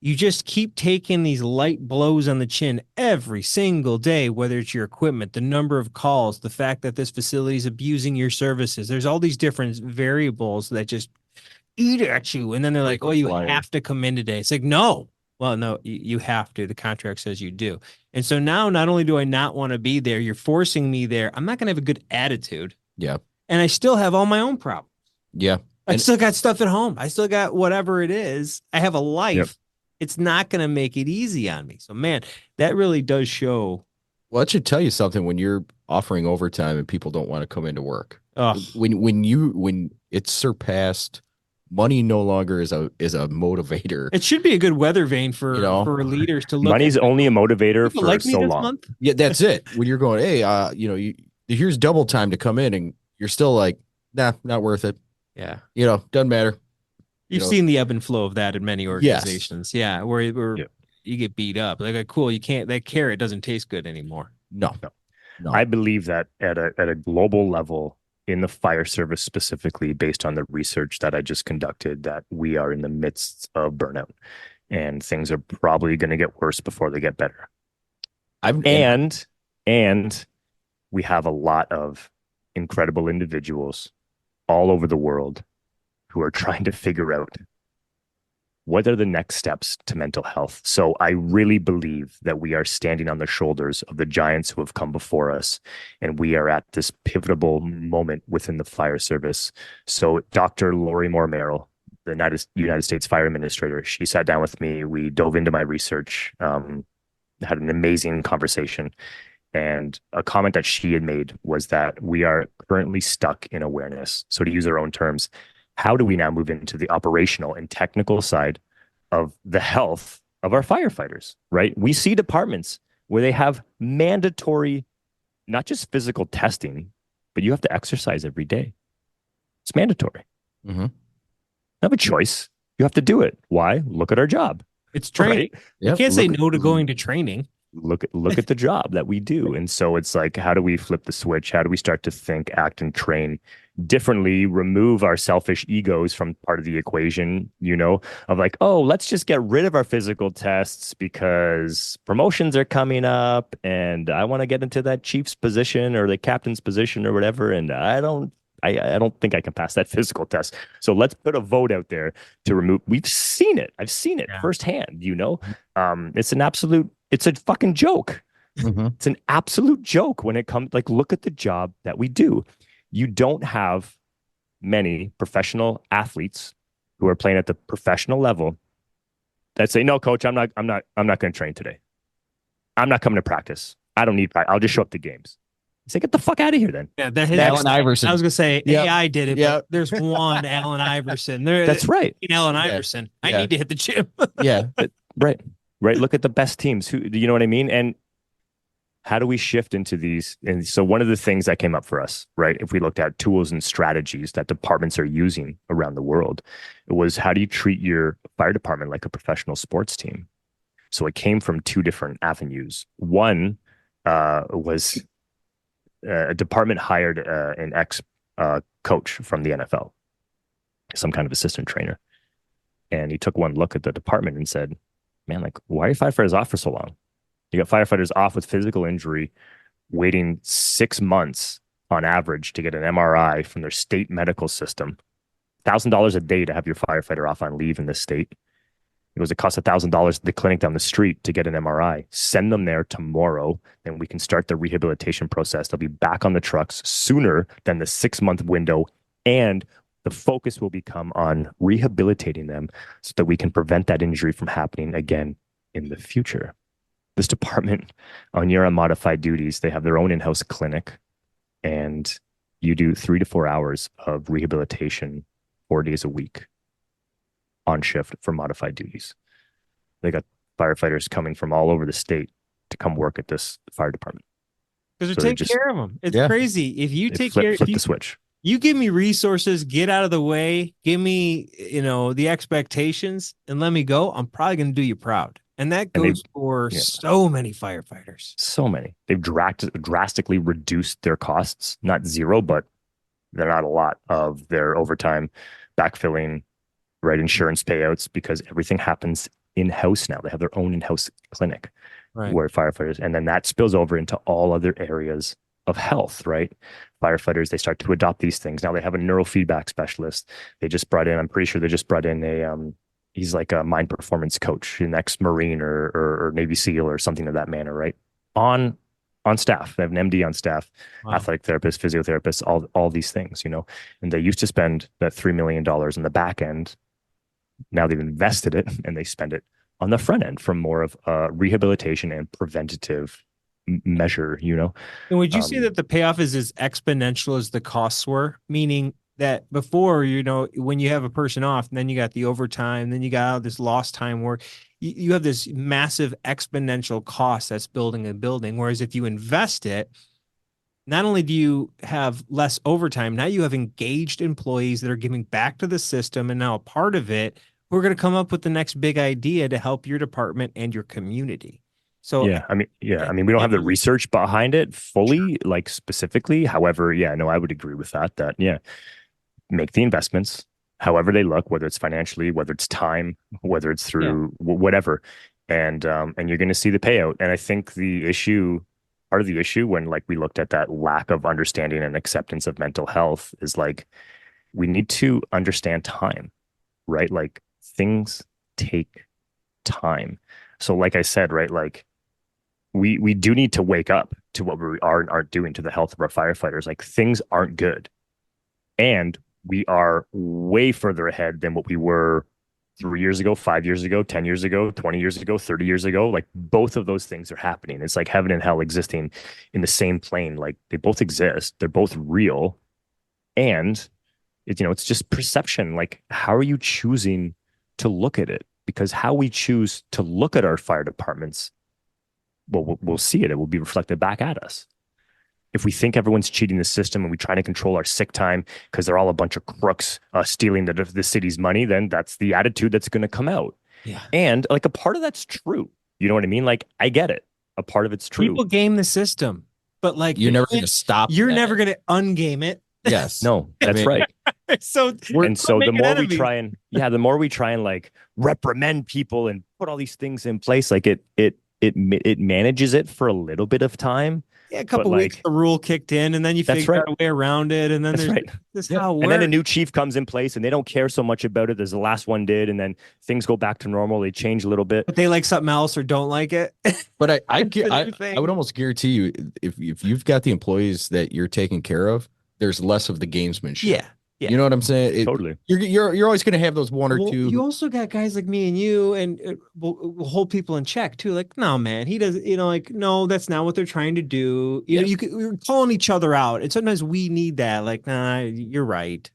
you just keep taking these light blows on the chin every single day, whether it's your equipment, the number of calls, the fact that this facility is abusing your services. There's all these different variables that just eat at you. And then they're like, oh, you have to come in today. It's like, no. Well, no, you have to. The contract says you do. And so now not only do I not want to be there, you're forcing me there. I'm not going to have a good attitude. Yeah. And I still have all my own problems. Yeah. I still got stuff at home. I still got whatever it is. I have a life. Yep. It's not going to make it easy on me. So, man, that really does show. Well, it should tell you something when you're offering overtime and people don't want to come into work. Oh. When it's surpassed, money no longer is a motivator. It should be a good weather vane for leaders to look. Money's only a motivator for like so long. Month? Yeah, that's it. When you're going, hey, here's double time to come in, and you're still like, nah, not worth it. Yeah, doesn't matter. You've seen the ebb and flow of that in many organizations. Yes. Yeah, where you get beat up. Like, cool, you can't. That carrot doesn't taste good anymore. No. I believe that at a global level, in the fire service specifically, based on the research that I just conducted, that we are in the midst of burnout, and things are probably going to get worse before they get better. And we have a lot of incredible individuals all over the world who are trying to figure out what are the next steps to mental health. So I really believe that we are standing on the shoulders of the giants who have come before us, and we are at this pivotal moment within the fire service. So Dr. Lori Moore Merrill, the United States Fire Administrator. She sat down with me. We dove into my research, had an amazing conversation. And a comment that she had made was that we are currently stuck in awareness. So to use her own terms, how do we now move into the operational and technical side of the health of our firefighters, right? We see departments where they have mandatory, not just physical testing, but you have to exercise every day. It's mandatory. Mm-hmm. You have a choice. You have to do it. Why? Look at our job. It's training. Right? You can't say no to going to training. Look at the job that we do. And so it's like, how do we flip the switch? How do we start to think, act, and train differently, remove our selfish egos from part of the equation, of like, oh, let's just get rid of our physical tests because promotions are coming up and I want to get into that chief's position or the captain's position or whatever. And I don't think I can pass that physical test. So let's put a vote out there to remove. We've seen it. I've seen it firsthand, it's a fucking joke. Mm-hmm. It's an absolute joke when it comes, like, look at the job that we do. You don't have many professional athletes who are playing at the professional level that say, no, coach, I'm not going to train today. I'm not coming to practice. I don't need practice. I'll just show up to games. Say, get the fuck out of here then. Yeah, Allen Iverson. I was going to say AI did it, Yep. but there's one Allen Iverson. That's right. Allen Iverson. I need to hit the gym. Yeah. Right. Look at the best teams. Who, you know what I mean? And how do we shift into these? And so one of the things that came up for us, right, if we looked at tools and strategies that departments are using around the world, it was, how do you treat your fire department like a professional sports team? So it came from two different avenues. One was a department hired an ex coach from the NFL, some kind of assistant trainer. And he took one look at the department and said, man, like, why are your firefighters off for so long? You got firefighters off with physical injury, waiting 6 months on average to get an MRI from their state medical system. $1,000 a day to have your firefighter off on leave in this state. It costs $1,000 at the clinic down the street to get an MRI. Send them there tomorrow, and we can start the rehabilitation process. They'll be back on the trucks sooner than the 6-month window, and the focus will become on rehabilitating them so that we can prevent that injury from happening again in the future. This department, on your unmodified duties, they have their own in-house clinic, and you do 3 to 4 hours of rehabilitation 4 days a week on shift for modified duties. They got firefighters coming from all over the state to come work at this fire department. Because they're taking care of them. It's crazy. If you take care, flip the switch. You give me resources, get out of the way, give me, the expectations, and let me go. I'm probably going to do you proud. And that goes for so many firefighters. So many. They've drastically reduced their costs, not zero, but they're not a lot of their overtime, backfilling, right, insurance payouts, because everything happens in-house now. They have their own in-house clinic where firefighters, and then that spills over into all other areas of health, right? Firefighters, they start to adopt these things. Now they have a neurofeedback specialist. I'm pretty sure they just brought in he's like a mind performance coach, an ex-Marine or Navy SEAL or something of that manner, right? On staff. They have an MD on staff, athletic therapist, physiotherapist, all these things, and they used to spend that $3 million on the back end. Now they've invested it and they spend it on the front end for more of rehabilitation and preventative measure, And would you say that the payoff is as exponential as the costs were? Meaning that before, when you have a person off, and then you got the overtime, then you got all this lost time work, you have this massive exponential cost that's building a building. Whereas if you invest it, not only do you have less overtime, now you have engaged employees that are giving back to the system, and now a part of it, we're going to come up with the next big idea to help your department and your community. So we don't have the research behind it fully, like specifically. However, I would agree with that, make the investments, however they look, whether it's financially, whether it's time, whether it's through whatever. And you're going to see the payout. And I think part of the issue when like we looked at that lack of understanding and acceptance of mental health is like, we need to understand time, right? Like things take time. So like I said, right, like we do need to wake up to what we are and aren't doing to the health of our firefighters. Like things aren't good. And we are way further ahead than what we were 3 years ago, 5 years ago, 10 years ago, 20 years ago, 30 years ago. Like both of those things are happening. It's like heaven and hell existing in the same plane. Like they both exist. They're both real. And it's just perception. Like, how are you choosing to look at it? Because how we choose to look at our fire departments, well, we'll see it. It will be reflected back at us. If we think everyone's cheating the system and we try to control our sick time because they're all a bunch of crooks stealing the city's money, then that's the attitude that's going to come out. Yeah. And like a part of that's true. You know what I mean? Like, I get it. A part of it's true. People game the system, but like You're never going to stop. You're that. never going to ungame it. Yes. No, that's right. So the more we try and like reprimand people and put all these things in place, like it manages it for a little bit of time. Yeah, a couple weeks, the rule kicked in, and then you figure out a way around it, and then this is how it works. And then a new chief comes in place, and they don't care so much about it as the last one did, and then things go back to normal. They change a little bit, but they like something else or don't like it. But I would almost guarantee you, if you've got the employees that you're taking care of, there's less of the gamesmanship. Yeah. You know what I'm saying? Totally. You're always going to have those one or two. You also got guys like me and you, and will hold people in check too. Like, no, man, he does. No, that's not what they're trying to do. We're calling each other out, and sometimes we need that. Like, nah, you're right.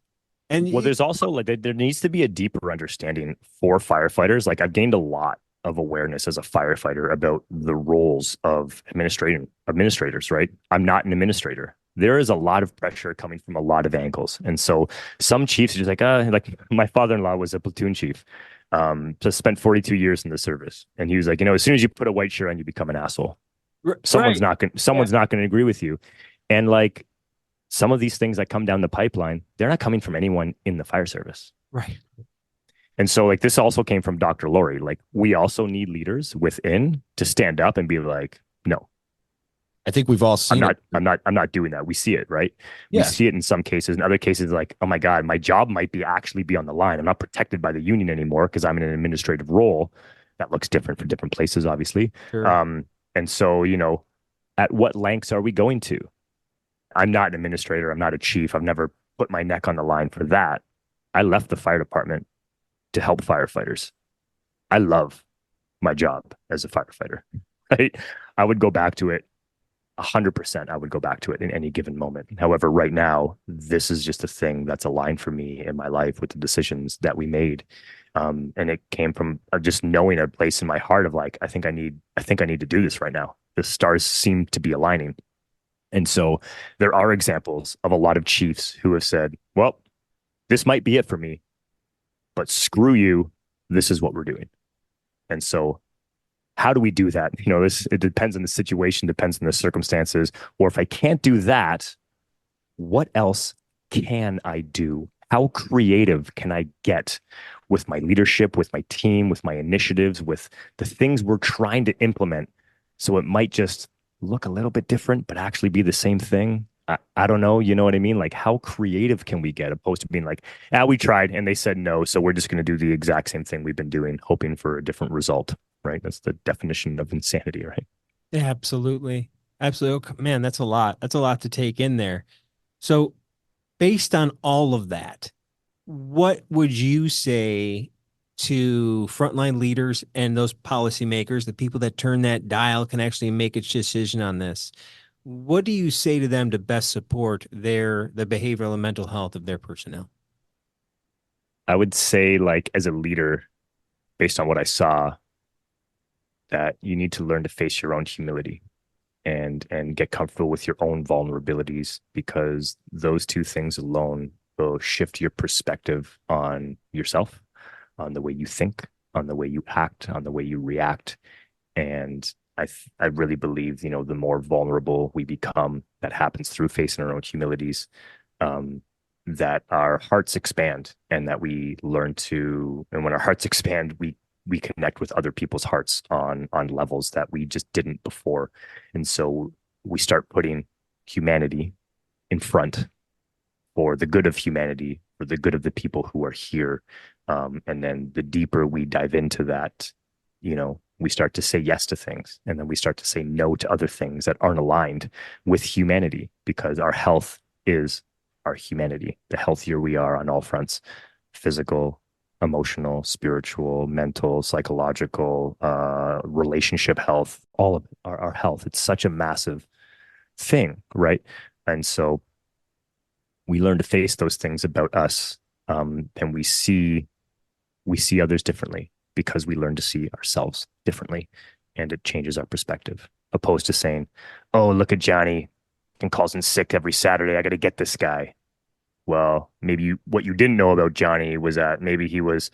And there's also like there needs to be a deeper understanding for firefighters. Like, I've gained a lot of awareness as a firefighter about the roles of administrators. Right? I'm not an administrator. There is a lot of pressure coming from a lot of angles. And so some chiefs are just like my father-in-law was a platoon chief. So spent 42 years in the service. And he was like, as soon as you put a white shirt on, you become an asshole. Someone's not going to agree with you. And like some of these things that come down the pipeline, they're not coming from anyone in the fire service. Right. And so like this also came from Dr. Lori. Like, we also need leaders within to stand up and be like, no. I think we've all seen I'm not doing that. We see it, right? Yeah. We see it in some cases. In other cases, like, oh my God, my job might actually be on the line. I'm not protected by the union anymore because I'm in an administrative role. That looks different for different places, obviously. Sure. And so, at what lengths are we going to? I'm not an administrator. I'm not a chief. I've never put my neck on the line for that. I left the fire department to help firefighters. I love my job as a firefighter, right? I would go back to it 100%. I would go back to it in any given moment. However, right now, this is just a thing that's aligned for me in my life with the decisions that we made. And it came from just knowing a place in my heart of like, I think I need to do this right now. The stars seem to be aligning. And so there are examples of a lot of chiefs who have said, well, this might be it for me, but screw you. This is what we're doing. And so how do we do that? It depends on the situation, depends on the circumstances. Or if I can't do that, what else can I do? How creative can I get with my leadership, with my team, with my initiatives, with the things we're trying to implement? So it might just look a little bit different, but actually be the same thing. I don't know. You know what I mean? Like, how creative can we get, opposed to being like, we tried and they said no, so we're just going to do the exact same thing we've been doing, hoping for a different result. Right? That's the definition of insanity, right? Yeah, absolutely. Man, that's a lot. That's a lot to take in there. So based on all of that, what would you say to frontline leaders and those policymakers, the people that turn that dial, can actually make a decision on this? What do you say to them to best support the behavioral and mental health of their personnel? I would say, like, as a leader, based on what I saw, that you need to learn to face your own humility and get comfortable with your own vulnerabilities, because those two things alone will shift your perspective on yourself, on the way you think, on the way you act, on the way you react. And I really believe, the more vulnerable we become, that happens through facing our own humilities, that our hearts expand, and that we learn to, and when our hearts expand, we connect with other people's hearts on levels that we just didn't before. And so we start putting humanity in front for the good of humanity, for the good of the people who are here. And then the deeper we dive into that, we start to say yes to things, and then we start to say no to other things that aren't aligned with humanity, because our health is our humanity, the healthier we are on all fronts, physical, emotional, spiritual, mental, psychological, relationship health, all of it, our health. It's such a massive thing, right? And so we learn to face those things about us, and we see others differently because we learn to see ourselves differently, and it changes our perspective, opposed to saying, oh, look at Johnny and calls in sick every Saturday. I got to get this guy. Well, maybe what you didn't know about Johnny was that maybe he was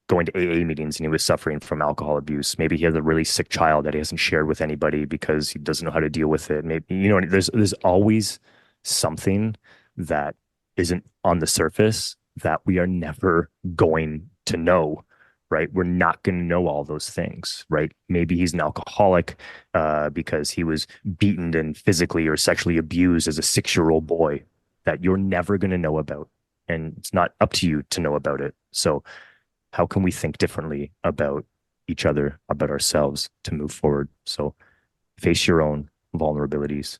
going to AA meetings and he was suffering from alcohol abuse. Maybe he has a really sick child that he hasn't shared with anybody because he doesn't know how to deal with it. Maybe, there's always something that isn't on the surface that we are never going to know, right? We're not going to know all those things, right? Maybe he's an alcoholic because he was beaten and physically or sexually abused as a 6-year-old boy that you're never going to know about. And it's not up to you to know about it. So how can we think differently about each other, about ourselves to move forward? So face your own vulnerabilities,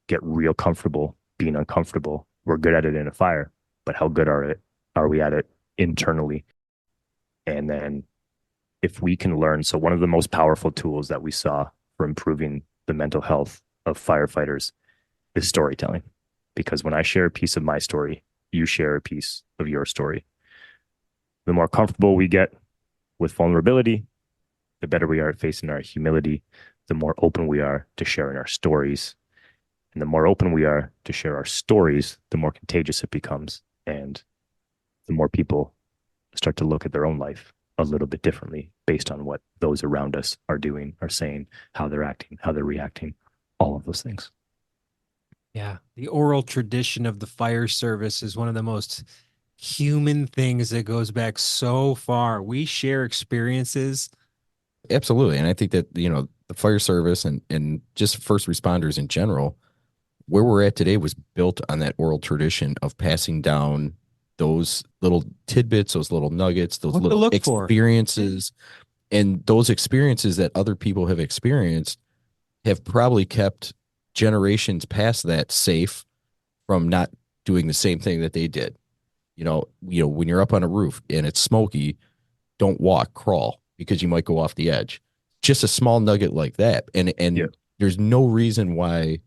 get real comfortable being uncomfortable. We're good at it in a fire, but how good are we at it internally? And then if we can learn, so one of the most powerful tools that we saw for improving the mental health of firefighters is storytelling. Because when I share a piece of my story, you share a piece of your story. The more comfortable we get with vulnerability, the better we are at facing our humility, the more open we are to sharing our stories. And the more open we are to share our stories, the more contagious it becomes. And the more people start to look at their own life a little bit differently based on what those around us are doing, are saying, how they're acting, how they're reacting, all of those things. Yeah. The oral tradition of the fire service is one of the most human things that goes back so far. We share experiences. Absolutely. And I think that, the fire service and just first responders in general, where we're at today was built on that oral tradition of passing down those little tidbits, those little nuggets, those little experiences. And those experiences that other people have experienced have probably kept generations past that safe from not doing the same thing that they did. When you're up on a roof and it's smoky, don't walk, crawl, because you might go off the edge. Just a small nugget like that. And there's no reason why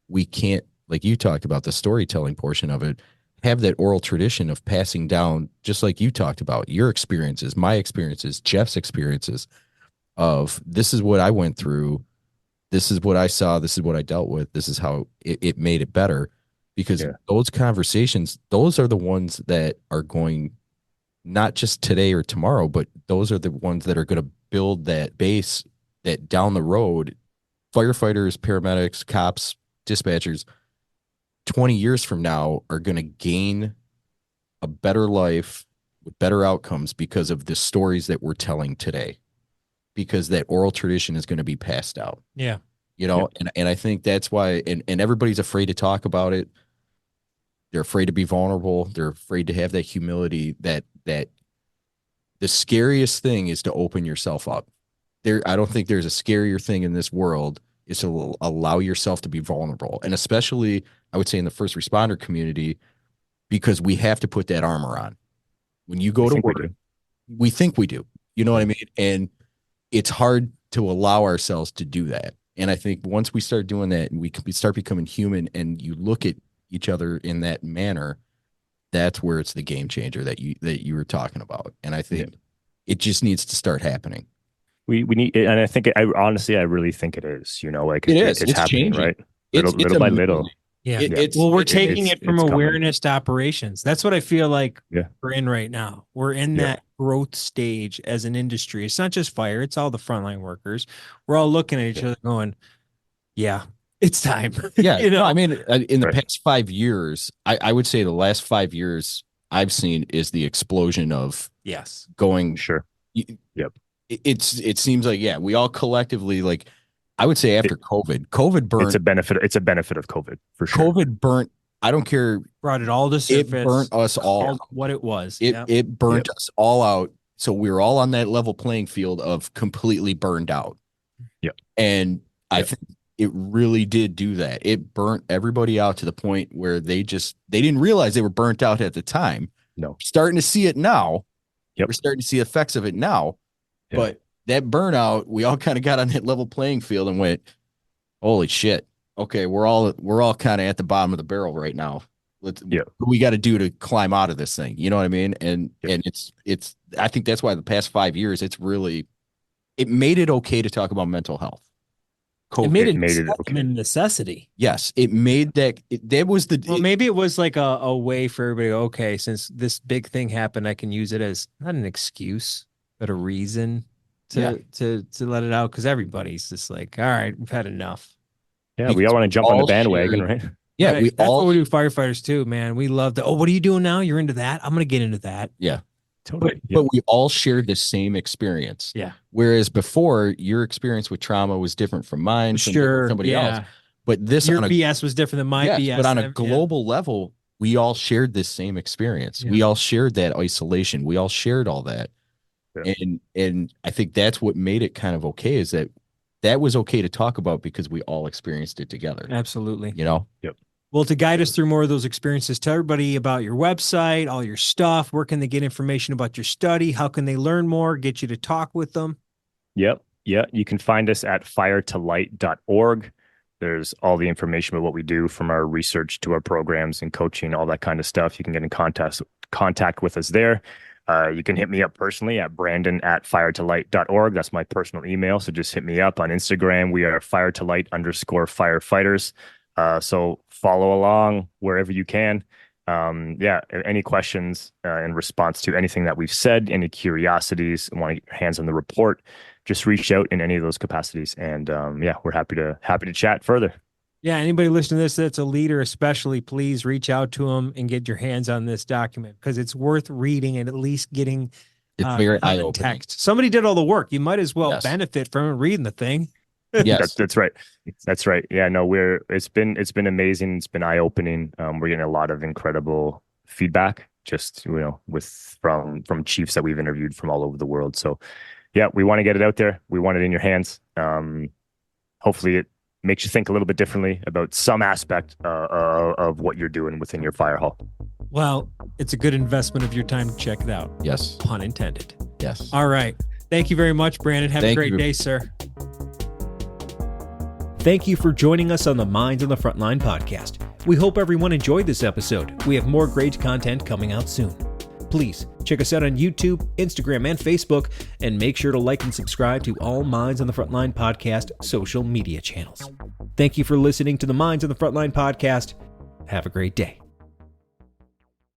we can't, like you talked about, the storytelling portion of it, have that oral tradition of passing down, just like you talked about, your experiences, my experiences, Jeff's experiences of this is what I went through. This is what I saw. This is what I dealt with. This is how it made it better. Because those conversations, those are the ones that are going, not just today or tomorrow, but those are the ones that are going to build that base that down the road, firefighters, paramedics, cops, dispatchers, 20 years from now are going to gain a better life with better outcomes because of the stories that we're telling today, because that oral tradition is going to be passed out. Yeah. And I think that's why, and everybody's afraid to talk about it. They're afraid to be vulnerable. They're afraid to have that humility that the scariest thing is to open yourself up. I don't think there's a scarier thing in this world is to allow yourself to be vulnerable. And especially, I would say, in the first responder community, because we have to put that armor on. When you go to work, we think we do. You know what I mean? And it's hard to allow ourselves to do that. And I think once we start doing that and we start becoming human and you look at each other in that manner, that's where it's the game changer that you were talking about. And I think it just needs to start happening. We need, and I think I really think it is. It's happening, changing. Right? Little by little. Yeah. We're taking it from awareness to operations. That's what I feel like we're in right now. We're in that growth stage as an industry. It's not just fire, it's all the frontline workers. We're all looking at each other going, it's time. Yeah. I mean, in the past 5 years, I would say the last 5 years I've seen is the explosion of going. Sure. It seems like, we all collectively, like, I would say after COVID burned. It's a benefit of COVID for sure. COVID burnt. I don't care. Brought it all to surface. It burnt us all. What it was. It burnt us all out. So we were all on that level playing field of completely burned out. Yeah. And I think it really did do that. It burnt everybody out to the point where they didn't realize they were burnt out at the time. No. Starting to see it now. Yep. We're starting to see effects of it now. Yeah. But that burnout, we all kind of got on that level playing field and went, holy shit. Okay, we're all kind of at the bottom of the barrel right now. What we got to do to climb out of this thing. You know what I mean? And it's I think that's why the past 5 years it made it okay to talk about mental health. It made it okay. A necessity. Yes, it made that was the. Well, maybe it was like a way for everybody. Okay, since this big thing happened, I can use it as not an excuse, but a reason to let it out. Because everybody's just like, all right, we've had enough. Yeah, we all want to jump on the bandwagon, right? Yeah, right. That's what we do, firefighters too, man. We love to. Oh, what are you doing now? You're into that? I'm gonna get into that. Yeah. Totally. But we all shared the same experience. Yeah. Whereas before, your experience with trauma was different from mine, from somebody else. But your BS was different than my BS. But on a global level, we all shared this same experience. Yeah. We all shared that isolation. We all shared all that. Yeah. And I think that's what made it kind of okay, is that was okay to talk about because we all experienced it together. Absolutely. You know? Yep. Well, to guide us through more of those experiences, tell everybody about your website, all your stuff. Where can they get information about your study? How can they learn more, get you to talk with them? Yep. Yeah. You can find us at firetolight.org. There's all the information about what we do, from our research to our programs and coaching, all that kind of stuff. You can get in contact with us there. You can hit me up personally at brandon@firetolight.org. That's my personal email. So just hit me up on Instagram. We are firetolight_firefighters. So follow along wherever you can. Any questions in response to anything that we've said, any curiosities, want to get your hands on the report, just reach out in any of those capacities. And we're happy to chat further. Yeah, anybody listening to this that's a leader especially, please reach out to them and get your hands on this document, because it's worth reading and at least getting very eye-opening text. Somebody did all the work. You might as well benefit from reading the thing. Yes, that's right. That's right. Yeah, no, it's been amazing. It's been eye-opening. We're getting a lot of incredible feedback, just from chiefs that we've interviewed from all over the world. So yeah, we want to get it out there. We want it in your hands. Hopefully it makes you think a little bit differently about some aspect of what you're doing within your fire hall. Well, it's a good investment of your time to check it out. Yes. Pun intended. Yes. All right. Thank you very much, Brandon. Have a great day, sir. Thank you for joining us on the Minds on the Frontline podcast. We hope everyone enjoyed this episode. We have more great content coming out soon. Please check us out on YouTube, Instagram, and Facebook, and make sure to like and subscribe to all Minds on the Frontline podcast social media channels. Thank you for listening to the Minds on the Frontline podcast. Have a great day.